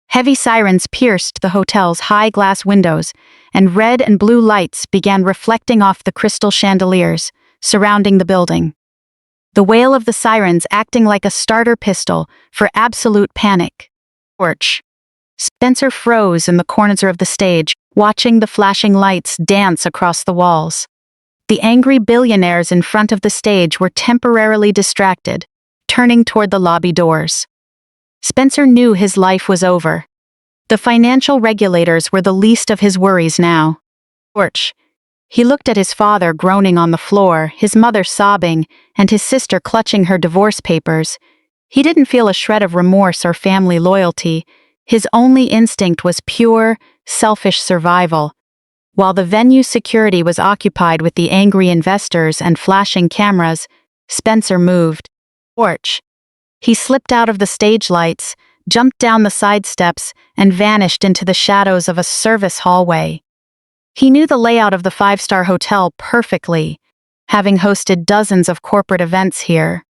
Heavy sirens pierced the hotel's high glass windows, and red and blue lights began reflecting off the crystal chandeliers surrounding the building. The wail of the sirens acting like a starter pistol for absolute panic. Spencer froze in the corners of the stage, watching the flashing lights dance across the walls. The angry billionaires in front of the stage were temporarily distracted, turning toward the lobby doors. Spencer knew his life was over. The financial regulators were the least of his worries now. He looked at his father groaning on the floor, his mother sobbing, and his sister clutching her divorce papers. He didn't feel a shred of remorse or family loyalty. His only instinct was pure, selfish survival. While the venue's security was occupied with the angry investors and flashing cameras, Spencer moved. Porch. He slipped out of the stage lights, jumped down the side steps, and vanished into the shadows of a service hallway. He knew the layout of the five-star hotel perfectly, having hosted dozens of corporate events here.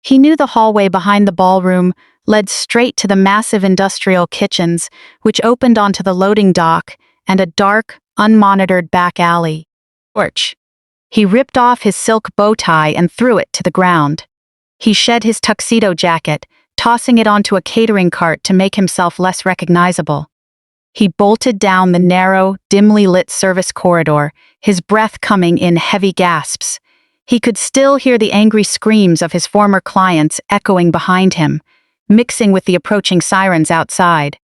He knew the hallway behind the ballroom led straight to the massive industrial kitchens, which opened onto the loading dock and a dark, unmonitored back alley. Porch. He ripped off his silk bow tie and threw it to the ground. He shed his tuxedo jacket, tossing it onto a catering cart to make himself less recognizable. He bolted down the narrow, dimly lit service corridor, his breath coming in heavy gasps. He could still hear the angry screams of his former clients echoing behind him, mixing with the approaching sirens outside.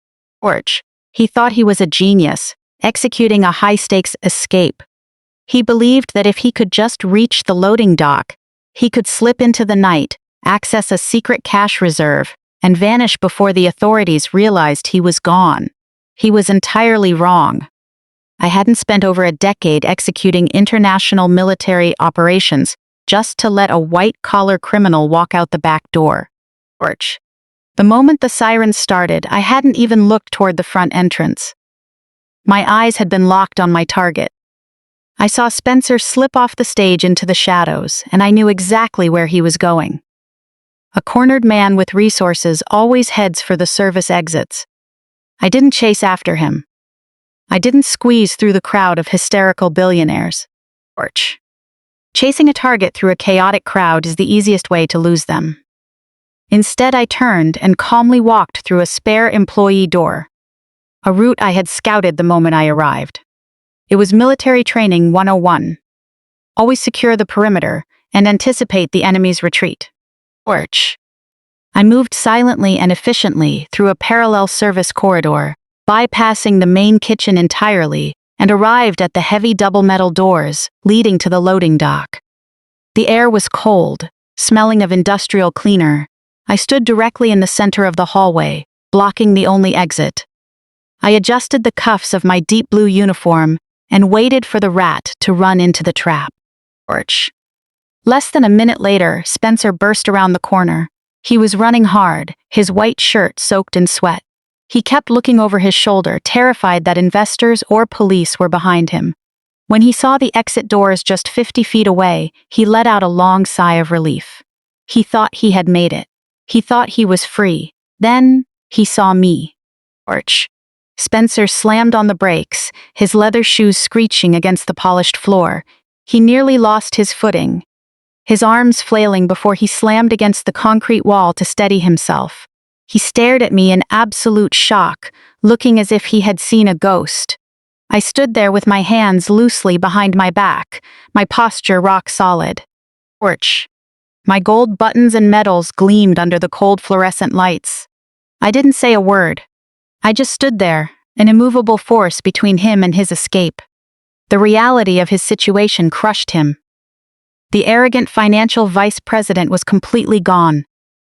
Porch. He thought he was a genius, executing a high-stakes escape. He believed that if he could just reach the loading dock, he could slip into the night, access a secret cash reserve, and vanish before the authorities realized he was gone. He was entirely wrong. I hadn't spent over a decade executing international military operations just to let a white-collar criminal walk out the back door. Porch. The moment the sirens started, I hadn't even looked toward the front entrance. My eyes had been locked on my target. I saw Spencer slip off the stage into the shadows, and I knew exactly where he was going. A cornered man with resources always heads for the service exits. I didn't chase after him. I didn't squeeze through the crowd of hysterical billionaires. Porch. Chasing a target through a chaotic crowd is the easiest way to lose them. Instead, I turned and calmly walked through a spare employee door, a route I had scouted the moment I arrived. It was military training 101. Always secure the perimeter and anticipate the enemy's retreat. Porch. I moved silently and efficiently through a parallel service corridor, bypassing the main kitchen entirely, and arrived at the heavy double metal doors leading to the loading dock. The air was cold, smelling of industrial cleaner. I stood directly in the center of the hallway, blocking the only exit. I adjusted the cuffs of my deep blue uniform and waited for the rat to run into the trap. Porch. Less than a minute later, Spencer burst around the corner. He was running hard, his white shirt soaked in sweat. He kept looking over his shoulder, terrified that investors or police were behind him. When he saw the exit doors just 50 feet away, he let out a long sigh of relief. He thought he had made it. He thought he was free. Then, he saw me. Porch. Spencer slammed on the brakes, his leather shoes screeching against the polished floor. He nearly lost his footing, his arms flailing before he slammed against the concrete wall to steady himself. He stared at me in absolute shock, looking as if he had seen a ghost. I stood there with my hands loosely behind my back, my posture rock solid. Porch. My gold buttons and medals gleamed under the cold fluorescent lights. I didn't say a word. I just stood there, an immovable force between him and his escape. The reality of his situation crushed him. The arrogant financial vice president was completely gone.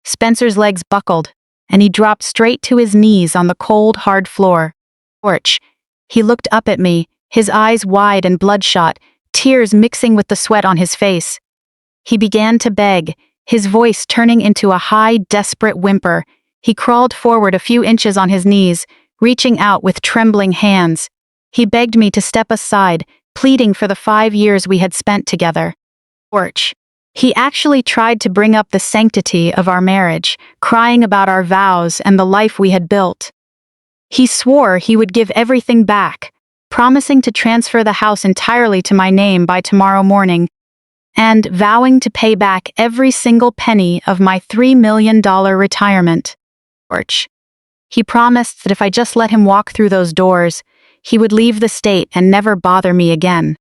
Spencer's legs buckled, and he dropped straight to his knees on the cold, hard floor. Porch. He looked up at me, his eyes wide and bloodshot, tears mixing with the sweat on his face. He began to beg, his voice turning into a high, desperate whimper. He crawled forward a few inches on his knees, reaching out with trembling hands. He begged me to step aside, pleading for the 5 years we had spent together. Porch. He actually tried to bring up the sanctity of our marriage, crying about our vows and the life we had built. He swore he would give everything back, promising to transfer the house entirely to my name by tomorrow morning, and vowing to pay back every single penny of my $3 million retirement. Porch. He promised that if I just let him walk through those doors, he would leave the state and never bother me again.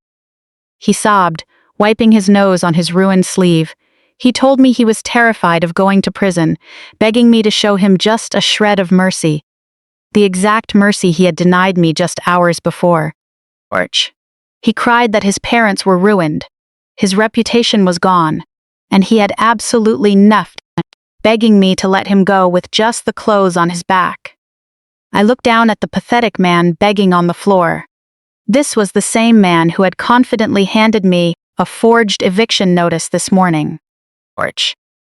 He sobbed, wiping his nose on his ruined sleeve. He told me he was terrified of going to prison, begging me to show him just a shred of mercy. The exact mercy he had denied me just hours before. Porch. He cried that his parents were ruined, his reputation was gone, and he had absolutely nothing, begging me to let him go with just the clothes on his back. I looked down at the pathetic man begging on the floor. This was the same man who had confidently handed me a forged eviction notice this morning.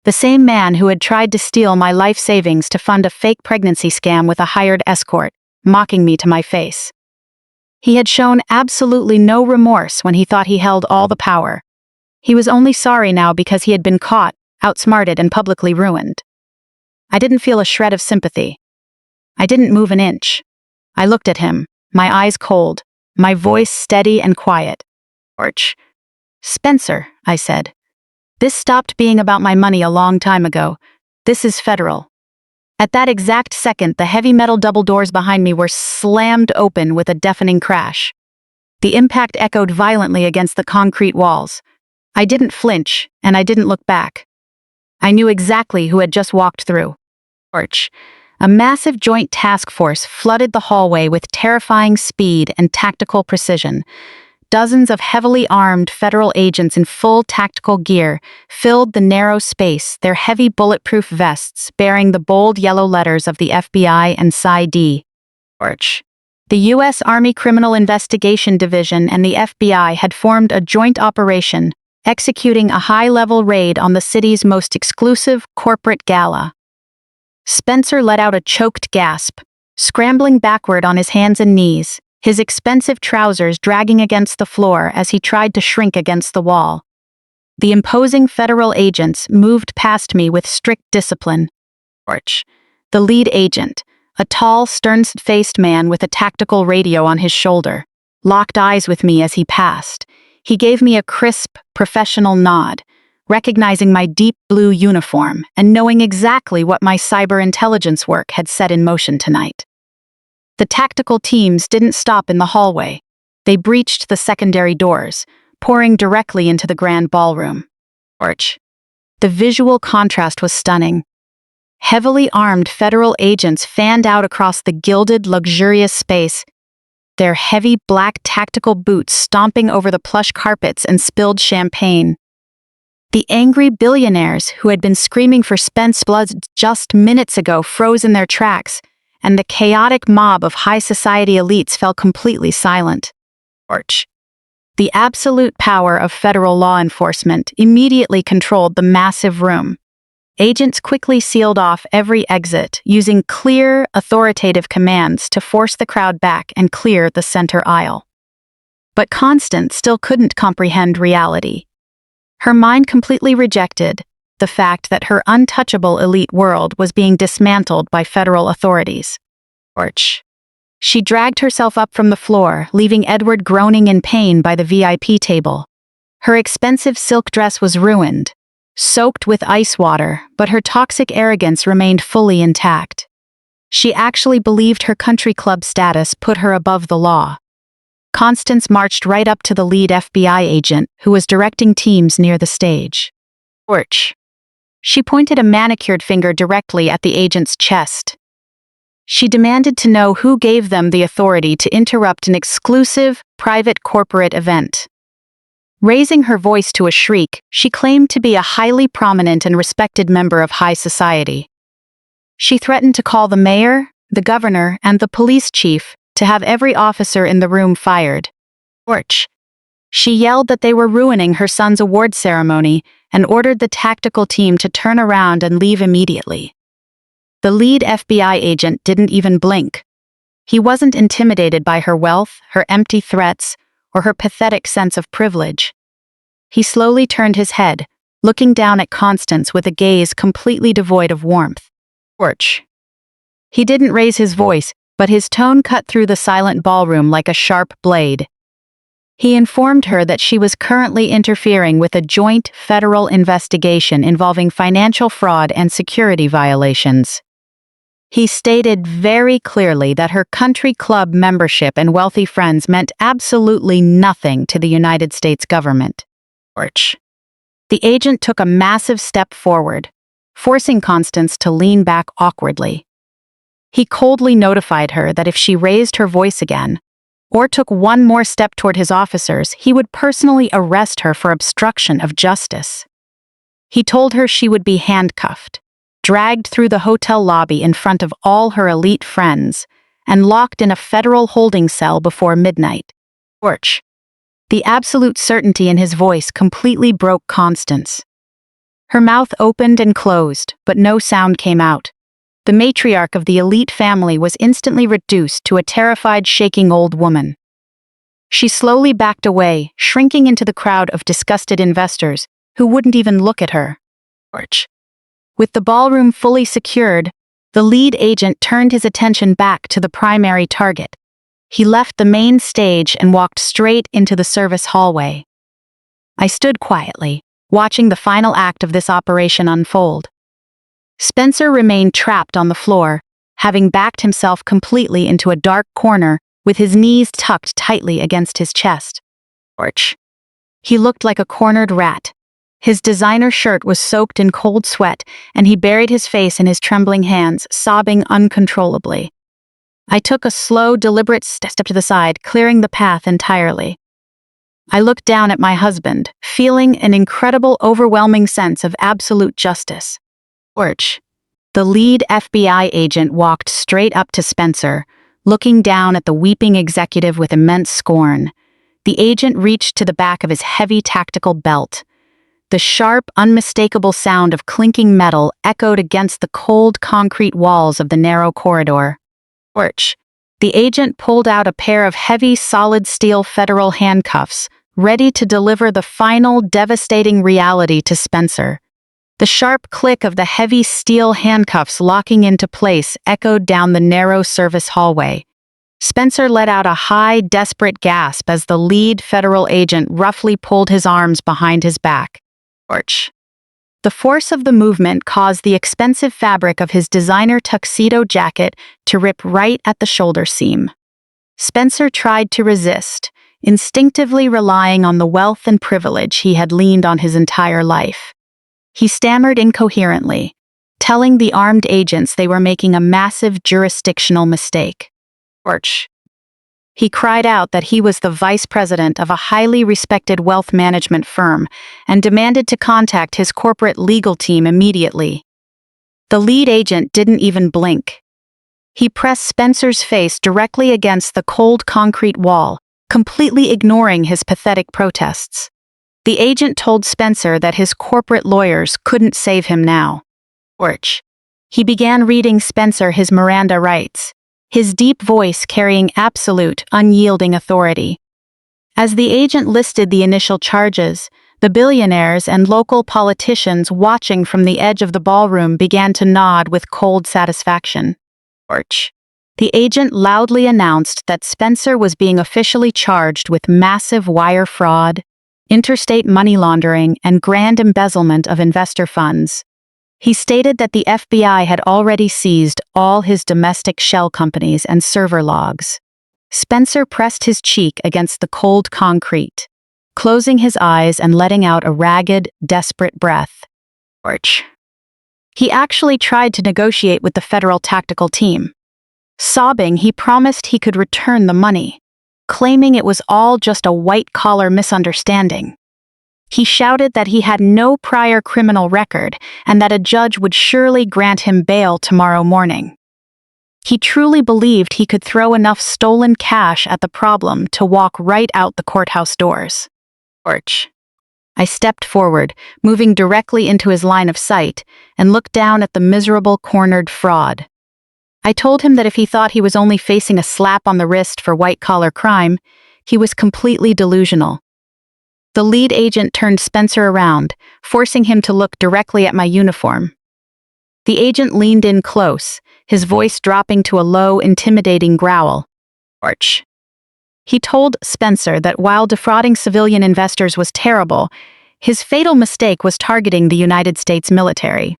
The same man who had tried to steal my life savings to fund a fake pregnancy scam with a hired escort, mocking me to my face. He had shown absolutely no remorse when he thought he held all the power. He was only sorry now because he had been caught, outsmarted, and publicly ruined. I didn't feel a shred of sympathy. I didn't move an inch. I looked at him, my eyes cold, my voice steady and quiet. Spencer, I said. This stopped being about my money a long time ago. This is federal. At that exact second, the heavy metal double doors behind me were slammed open with a deafening crash. The impact echoed violently against the concrete walls. I didn't flinch, and I didn't look back. I knew exactly who had just walked through. A massive joint task force flooded the hallway with terrifying speed and tactical precision. Dozens of heavily armed federal agents in full tactical gear filled the narrow space, their heavy bulletproof vests bearing the bold yellow letters of the FBI and PSYD. The U.S. Army Criminal Investigation Division and the FBI had formed a joint operation, executing a high-level raid on the city's most exclusive corporate gala. Spencer let out a choked gasp, scrambling backward on his hands and knees, his expensive trousers dragging against the floor as he tried to shrink against the wall. The imposing federal agents moved past me with strict discipline. The lead agent, a tall, stern-faced man with a tactical radio on his shoulder, locked eyes with me as he passed. He gave me a crisp, professional nod, recognizing my deep blue uniform and knowing exactly what my cyber intelligence work had set in motion tonight. The tactical teams didn't stop in the hallway. They breached the secondary doors, pouring directly into the grand ballroom. The visual contrast was stunning. Heavily armed federal agents fanned out across the gilded, luxurious space, their heavy black tactical boots stomping over the plush carpets and spilled champagne. The angry billionaires who had been screaming for Spence blood just minutes ago froze in their tracks, and the chaotic mob of high society elites fell completely silent. The absolute power of federal law enforcement immediately controlled the massive room. Agents quickly sealed off every exit, using clear, authoritative commands to force the crowd back and clear the center aisle. But Constance still couldn't comprehend reality. Her mind completely rejected the fact that her untouchable elite world was being dismantled by federal authorities. She dragged herself up from the floor, leaving Edward groaning in pain by the VIP table. Her expensive silk dress was ruined, soaked with ice water, but her toxic arrogance remained fully intact. She actually believed her country club status put her above the law. Constance marched right up to the lead FBI agent, who was directing teams near the stage. She pointed a manicured finger directly at the agent's chest. She demanded to know who gave them the authority to interrupt an exclusive, private corporate event. Raising her voice to a shriek, she claimed to be a highly prominent and respected member of high society. She threatened to call the mayor, the governor, and the police chief to have every officer in the room fired. She yelled that they were ruining her son's award ceremony and ordered the tactical team to turn around and leave immediately. The lead FBI agent didn't even blink. He wasn't intimidated by her wealth, her empty threats, or her pathetic sense of privilege. He slowly turned his head, looking down at Constance with a gaze completely devoid of warmth. He didn't raise his voice, but his tone cut through the silent ballroom like a sharp blade. He informed her that she was currently interfering with a joint federal investigation involving financial fraud and security violations. He stated very clearly that her country club membership and wealthy friends meant absolutely nothing to the United States government. The agent took a massive step forward, forcing Constance to lean back awkwardly. He coldly notified her that if she raised her voice again, or took one more step toward his officers, he would personally arrest her for obstruction of justice. He told her she would be handcuffed, dragged through the hotel lobby in front of all her elite friends, and locked in a federal holding cell before midnight. Torch. The absolute certainty in his voice completely broke Constance. Her mouth opened and closed, but no sound came out. The matriarch of the elite family was instantly reduced to a terrified, shaking old woman. She slowly backed away, shrinking into the crowd of disgusted investors who wouldn't even look at her. With the ballroom fully secured, the lead agent turned his attention back to the primary target. He left the main stage and walked straight into the service hallway. I stood quietly, watching the final act of this operation unfold. Spencer remained trapped on the floor, having backed himself completely into a dark corner with his knees tucked tightly against his chest. He looked like a cornered rat. His designer shirt was soaked in cold sweat, and he buried his face in his trembling hands, sobbing uncontrollably. I took a slow, deliberate step to the side, clearing the path entirely. I looked down at my husband, feeling an incredible, overwhelming sense of absolute justice. The lead FBI agent walked straight up to Spencer, looking down at the weeping executive with immense scorn. The agent reached to the back of his heavy tactical belt. The sharp, unmistakable sound of clinking metal echoed against the cold concrete walls of the narrow corridor. The agent pulled out a pair of heavy, solid steel federal handcuffs, ready to deliver the final, devastating reality to Spencer. The sharp click of the heavy steel handcuffs locking into place echoed down the narrow service hallway. Spencer let out a high, desperate gasp as the lead federal agent roughly pulled his arms behind his back. The force of the movement caused the expensive fabric of his designer tuxedo jacket to rip right at the shoulder seam. Spencer tried to resist, instinctively relying on the wealth and privilege he had leaned on his entire life. He stammered incoherently, telling the armed agents they were making a massive jurisdictional mistake. He cried out that he was the vice president of a highly respected wealth management firm and demanded to contact his corporate legal team immediately. The lead agent didn't even blink. He pressed Spencer's face directly against the cold concrete wall, completely ignoring his pathetic protests. The agent told Spencer that his corporate lawyers couldn't save him now. He began reading Spencer his Miranda rights, his deep voice carrying absolute, unyielding authority. As the agent listed the initial charges, the billionaires and local politicians watching from the edge of the ballroom began to nod with cold satisfaction. The agent loudly announced that Spencer was being officially charged with massive wire fraud, interstate money laundering, and grand embezzlement of investor funds. He stated that the FBI had already seized all his domestic shell companies and server logs. Spencer pressed his cheek against the cold concrete, closing his eyes and letting out a ragged, desperate breath. He actually tried to negotiate with the federal tactical team. Sobbing, he promised he could return the money, claiming it was all just a white-collar misunderstanding. He shouted that he had no prior criminal record and that a judge would surely grant him bail tomorrow morning. He truly believed he could throw enough stolen cash at the problem to walk right out the courthouse doors. I stepped forward, moving directly into his line of sight, and looked down at the miserable, cornered fraud. I told him that if he thought he was only facing a slap on the wrist for white-collar crime, he was completely delusional. The lead agent turned Spencer around, forcing him to look directly at my uniform. The agent leaned in close, his voice dropping to a low, intimidating growl. He told Spencer that while defrauding civilian investors was terrible, his fatal mistake was targeting the United States military.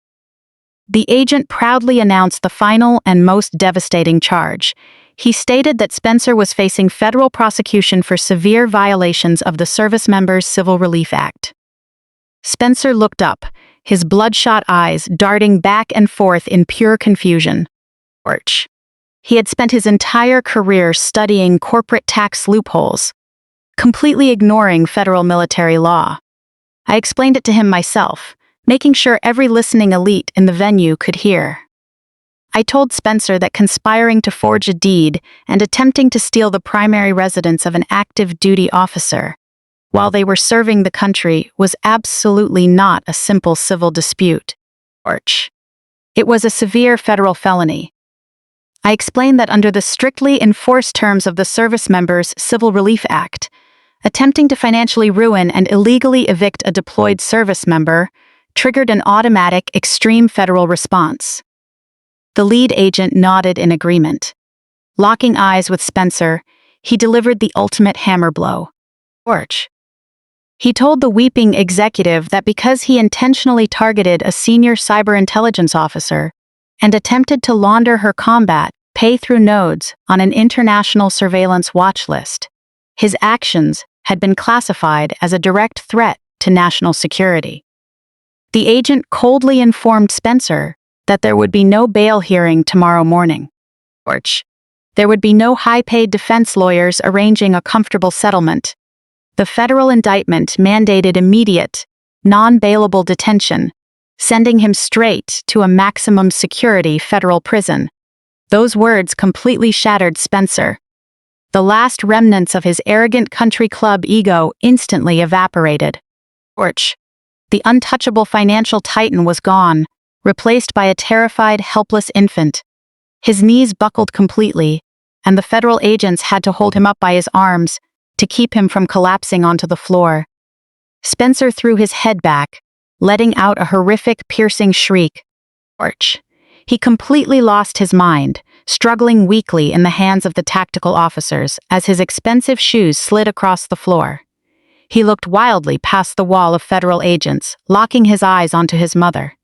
The agent proudly announced the final and most devastating charge. He stated that Spencer was facing federal prosecution for severe violations of the Service Members Civil Relief Act. Spencer looked up, his bloodshot eyes darting back and forth in pure confusion. He had spent his entire career studying corporate tax loopholes, completely ignoring federal military law. I explained it to him myself, making sure every listening elite in the venue could hear. I told Spencer that conspiring to forge a deed and attempting to steal the primary residence of an active duty officer while they were serving the country was absolutely not a simple civil dispute. It was a severe federal felony. I explained that under the strictly enforced terms of the Service Members Civil Relief Act, attempting to financially ruin and illegally evict a deployed service member triggered an automatic extreme federal response. The lead agent nodded in agreement. Locking eyes with Spencer, he delivered the ultimate hammer blow. He told the weeping executive that because he intentionally targeted a senior cyber intelligence officer and attempted to launder her combat pay-through nodes on an international surveillance watch list, his actions had been classified as a direct threat to national security. The agent coldly informed Spencer that there would be no bail hearing tomorrow morning. There would be no high-paid defense lawyers arranging a comfortable settlement. The federal indictment mandated immediate, non-bailable detention, sending him straight to a maximum security federal prison. Those words completely shattered Spencer. The last remnants of his arrogant country club ego instantly evaporated. The untouchable financial titan was gone, replaced by a terrified, helpless infant. His knees buckled completely, and the federal agents had to hold him up by his arms to keep him from collapsing onto the floor. Spencer threw his head back, letting out a horrific, piercing shriek. He completely lost his mind, struggling weakly in the hands of the tactical officers as his expensive shoes slid across the floor. He looked wildly past the wall of federal agents, locking his eyes onto his mother.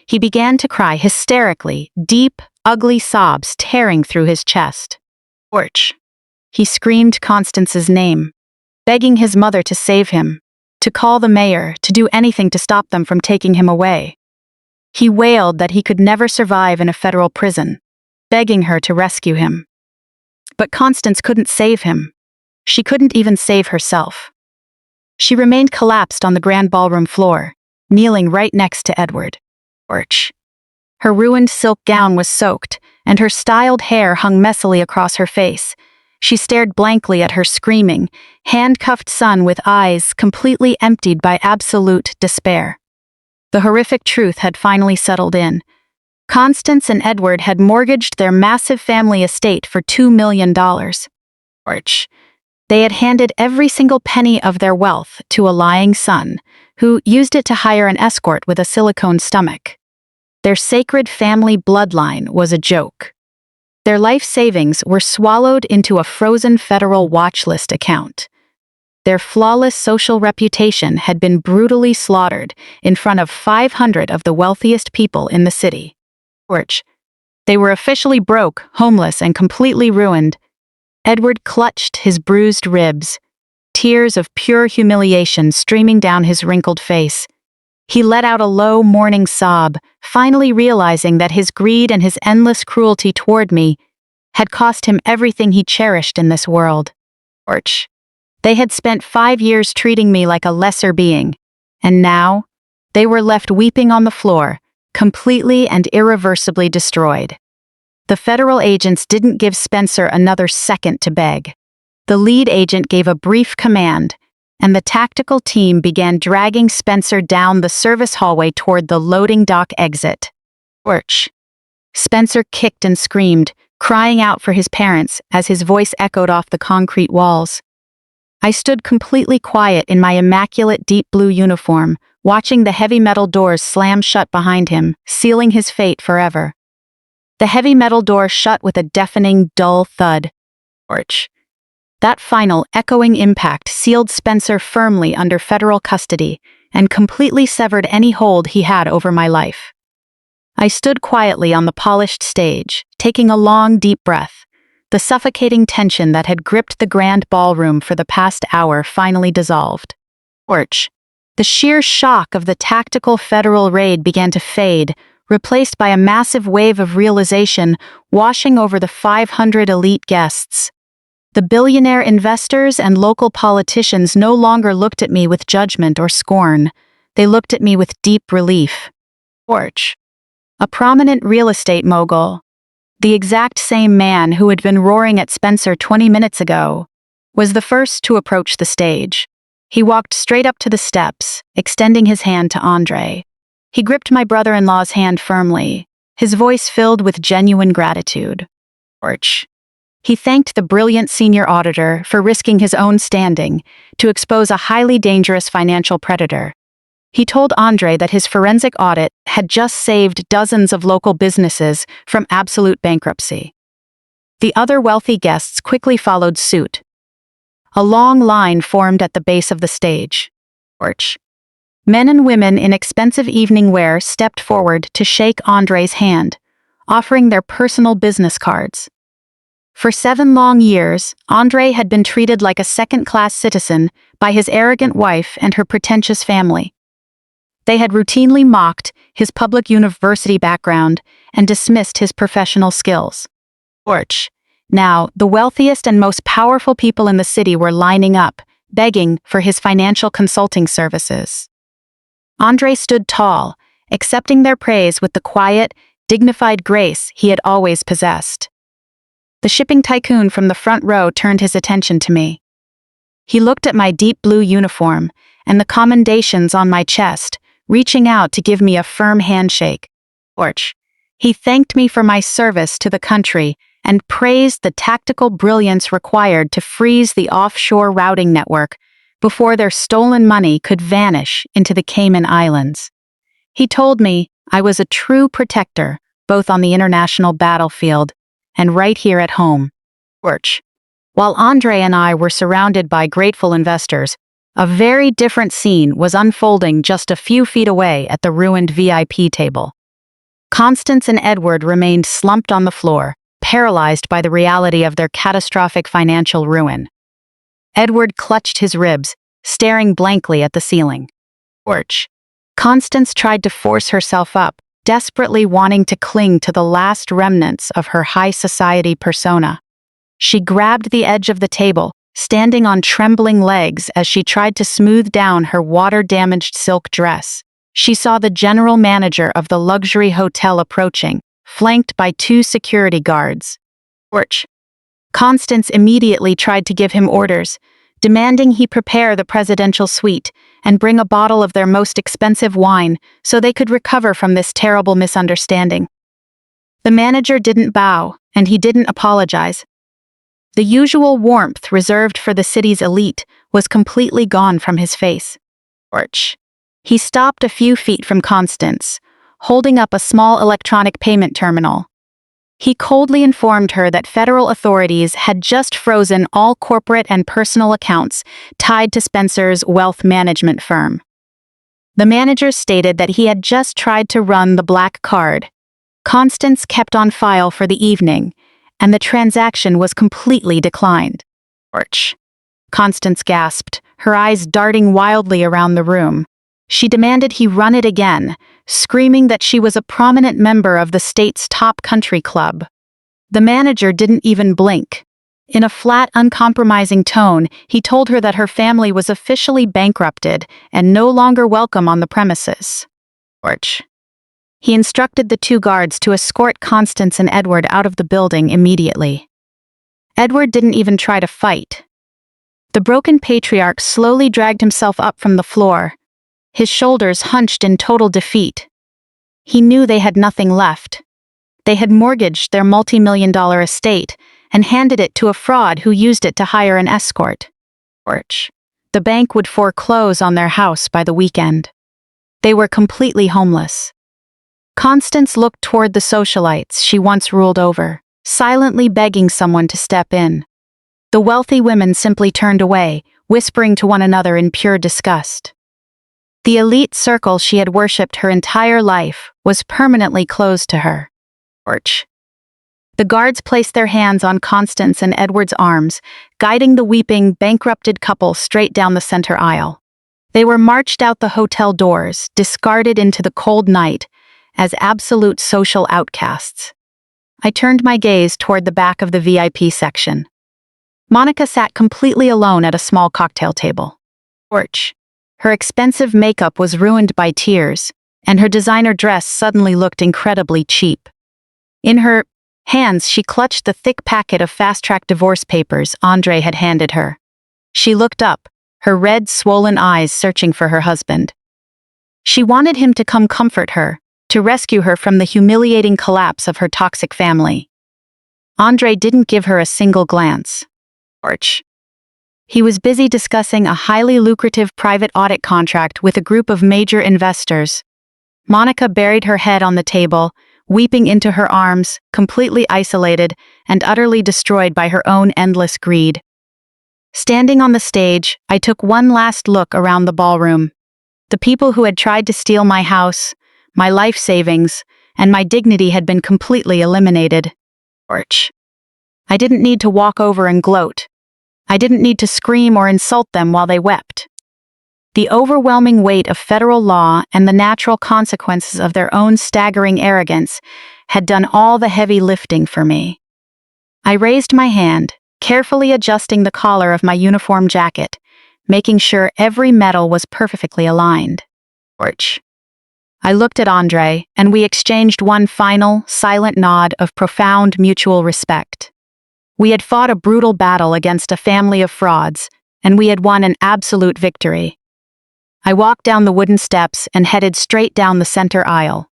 He began to cry hysterically, deep, ugly sobs tearing through his chest. He screamed Constance's name, begging his mother to save him, to call the mayor, to do anything to stop them from taking him away. He wailed that he could never survive in a federal prison, begging her to rescue him. But Constance couldn't save him. She couldn't even save herself. She remained collapsed on the grand ballroom floor, kneeling right next to Edward. Her ruined silk gown was soaked, and her styled hair hung messily across her face. She stared blankly at her screaming, handcuffed son with eyes completely emptied by absolute despair. The horrific truth had finally settled in. Constance and Edward had mortgaged their massive family estate for $2 million. They had handed every single penny of their wealth to a lying son, who used it to hire an escort with a silicone stomach. Their sacred family bloodline was a joke. Their life savings were swallowed into a frozen federal watch list account. Their flawless social reputation had been brutally slaughtered in front of 500 of the wealthiest people in the city. They were officially broke, homeless, and completely ruined. Edward clutched his bruised ribs, tears of pure humiliation streaming down his wrinkled face. He let out a low, mourning sob, finally realizing that his greed and his endless cruelty toward me had cost him everything he cherished in this world. They had spent 5 years treating me like a lesser being, and now they were left weeping on the floor, completely and irreversibly destroyed. The federal agents didn't give Spencer another second to beg. The lead agent gave a brief command, and the tactical team began dragging Spencer down the service hallway toward the loading dock exit. Spencer kicked and screamed, crying out for his parents as his voice echoed off the concrete walls. I stood completely quiet in my immaculate deep blue uniform, watching the heavy metal doors slam shut behind him, sealing his fate forever. The heavy metal door shut with a deafening, dull thud. That final, echoing impact sealed Spencer firmly under federal custody and completely severed any hold he had over my life. I stood quietly on the polished stage, taking a long, deep breath. The suffocating tension that had gripped the grand ballroom for the past hour finally dissolved. The sheer shock of the tactical federal raid began to fade, replaced by a massive wave of realization washing over the 500 elite guests. The billionaire investors and local politicians no longer looked at me with judgment or scorn. They looked at me with deep relief. Porch. A prominent real estate mogul, the exact same man who had been roaring at Spencer 20 minutes ago, was the first to approach the stage. He walked straight up to the steps, extending his hand to Andre. He gripped my brother-in-law's hand firmly, his voice filled with genuine gratitude. Porch. He thanked the brilliant senior auditor for risking his own standing to expose a highly dangerous financial predator. He told Andre that his forensic audit had just saved dozens of local businesses from absolute bankruptcy. The other wealthy guests quickly followed suit. A long line formed at the base of the stage. Porch. Men and women in expensive evening wear stepped forward to shake Andre's hand, offering their personal business cards. For 7 long years, Andre had been treated like a second-class citizen by his arrogant wife and her pretentious family. They had routinely mocked his public university background and dismissed his professional skills. Porch. Now, the wealthiest and most powerful people in the city were lining up, begging for his financial consulting services. Andre stood tall, accepting their praise with the quiet, dignified grace he had always possessed. The shipping tycoon from the front row turned his attention to me. He looked at my deep blue uniform and the commendations on my chest, reaching out to give me a firm handshake. Porch. He thanked me for my service to the country and praised the tactical brilliance required to freeze the offshore routing network before their stolen money could vanish into the Cayman Islands. He told me I was a true protector, both on the international battlefield and right here at home. Porch. While Andre and I were surrounded by grateful investors, a very different scene was unfolding just a few feet away at the ruined VIP table. Constance and Edward remained slumped on the floor, paralyzed by the reality of their catastrophic financial ruin. Edward clutched his ribs, staring blankly at the ceiling. Porch. Constance tried to force herself up, desperately wanting to cling to the last remnants of her high society persona. She grabbed the edge of the table, standing on trembling legs as she tried to smooth down her water-damaged silk dress. She saw the general manager of the luxury hotel approaching, flanked by 2 security guards. Porch. Constance immediately tried to give him orders, demanding he prepare the presidential suite and bring a bottle of their most expensive wine so they could recover from this terrible misunderstanding. The manager didn't bow, and he didn't apologize. The usual warmth reserved for the city's elite was completely gone from his face. Porch. He stopped a few feet from Constance, holding up a small electronic payment terminal. He coldly informed her that federal authorities had just frozen all corporate and personal accounts tied to Spencer's wealth management firm. The manager stated that he had just tried to run the black card. Constance kept on file for the evening, and the transaction was completely declined. Porch. Constance gasped, her eyes darting wildly around the room. She demanded he run it again, screaming that she was a prominent member of the state's top country club. The manager didn't even blink. In a flat, uncompromising tone, he told her that her family was officially bankrupted and no longer welcome on the premises. Porch. He instructed the 2 guards to escort Constance and Edward out of the building immediately. Edward didn't even try to fight. The broken patriarch slowly dragged himself up from the floor, his shoulders hunched in total defeat. He knew they had nothing left. They had mortgaged their multi-million-dollar estate and handed it to a fraud who used it to hire an escort. Porch. The bank would foreclose on their house by the weekend. They were completely homeless. Constance looked toward the socialites she once ruled over, silently begging someone to step in. The wealthy women simply turned away, whispering to one another in pure disgust. The elite circle she had worshipped her entire life was permanently closed to her. Porch. The guards placed their hands on Constance and Edward's arms, guiding the weeping, bankrupted couple straight down the center aisle. They were marched out the hotel doors, discarded into the cold night, as absolute social outcasts. I turned my gaze toward the back of the VIP section. Monica sat completely alone at a small cocktail table. Porch. Her expensive makeup was ruined by tears, and her designer dress suddenly looked incredibly cheap. In her hands, she clutched the thick packet of fast-track divorce papers Andre had handed her. She looked up, her red, swollen eyes searching for her husband. She wanted him to come comfort her, to rescue her from the humiliating collapse of her toxic family. Andre didn't give her a single glance. Porch. He was busy discussing a highly lucrative private audit contract with a group of major investors. Monica buried her head on the table, weeping into her arms, completely isolated and utterly destroyed by her own endless greed. Standing on the stage, I took one last look around the ballroom. The people who had tried to steal my house, my life savings, and my dignity had been completely eliminated. Porch. I didn't need to walk over and gloat. I didn't need to scream or insult them while they wept. The overwhelming weight of federal law and the natural consequences of their own staggering arrogance had done all the heavy lifting for me. I raised my hand, carefully adjusting the collar of my uniform jacket, making sure every metal was perfectly aligned. Porch. I looked at Andre, and we exchanged one final, silent nod of profound mutual respect. We had fought a brutal battle against a family of frauds, and we had won an absolute victory. I walked down the wooden steps and headed straight down the center aisle.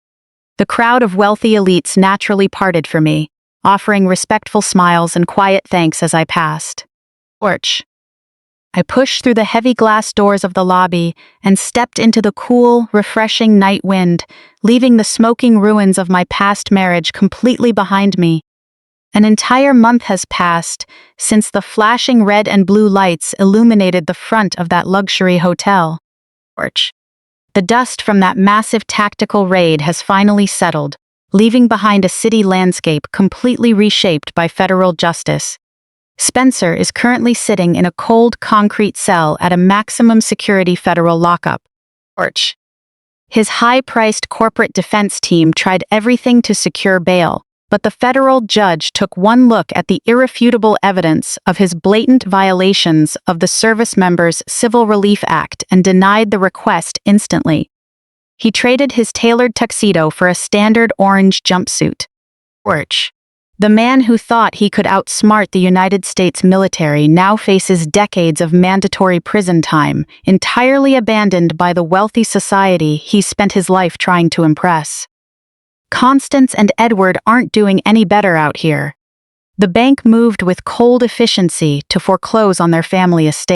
The crowd of wealthy elites naturally parted for me, offering respectful smiles and quiet thanks as I passed. Porch. I pushed through the heavy glass doors of the lobby and stepped into the cool, refreshing night wind, leaving the smoking ruins of my past marriage completely behind me. An entire month has passed since the flashing red and blue lights illuminated the front of that luxury hotel. The dust from that massive tactical raid has finally settled, leaving behind a city landscape completely reshaped by federal justice. Spencer is currently sitting in a cold concrete cell at a maximum security federal lockup. His high-priced corporate defense team tried everything to secure bail, but the federal judge took one look at the irrefutable evidence of his blatant violations of the Service Members' Civil Relief Act and denied the request instantly. He traded his tailored tuxedo for a standard orange jumpsuit. The man who thought he could outsmart the United States military now faces decades of mandatory prison time, entirely abandoned by the wealthy society he spent his life trying to impress. Constance and Edward aren't doing any better out here. The bank moved with cold efficiency to foreclose on their family estate.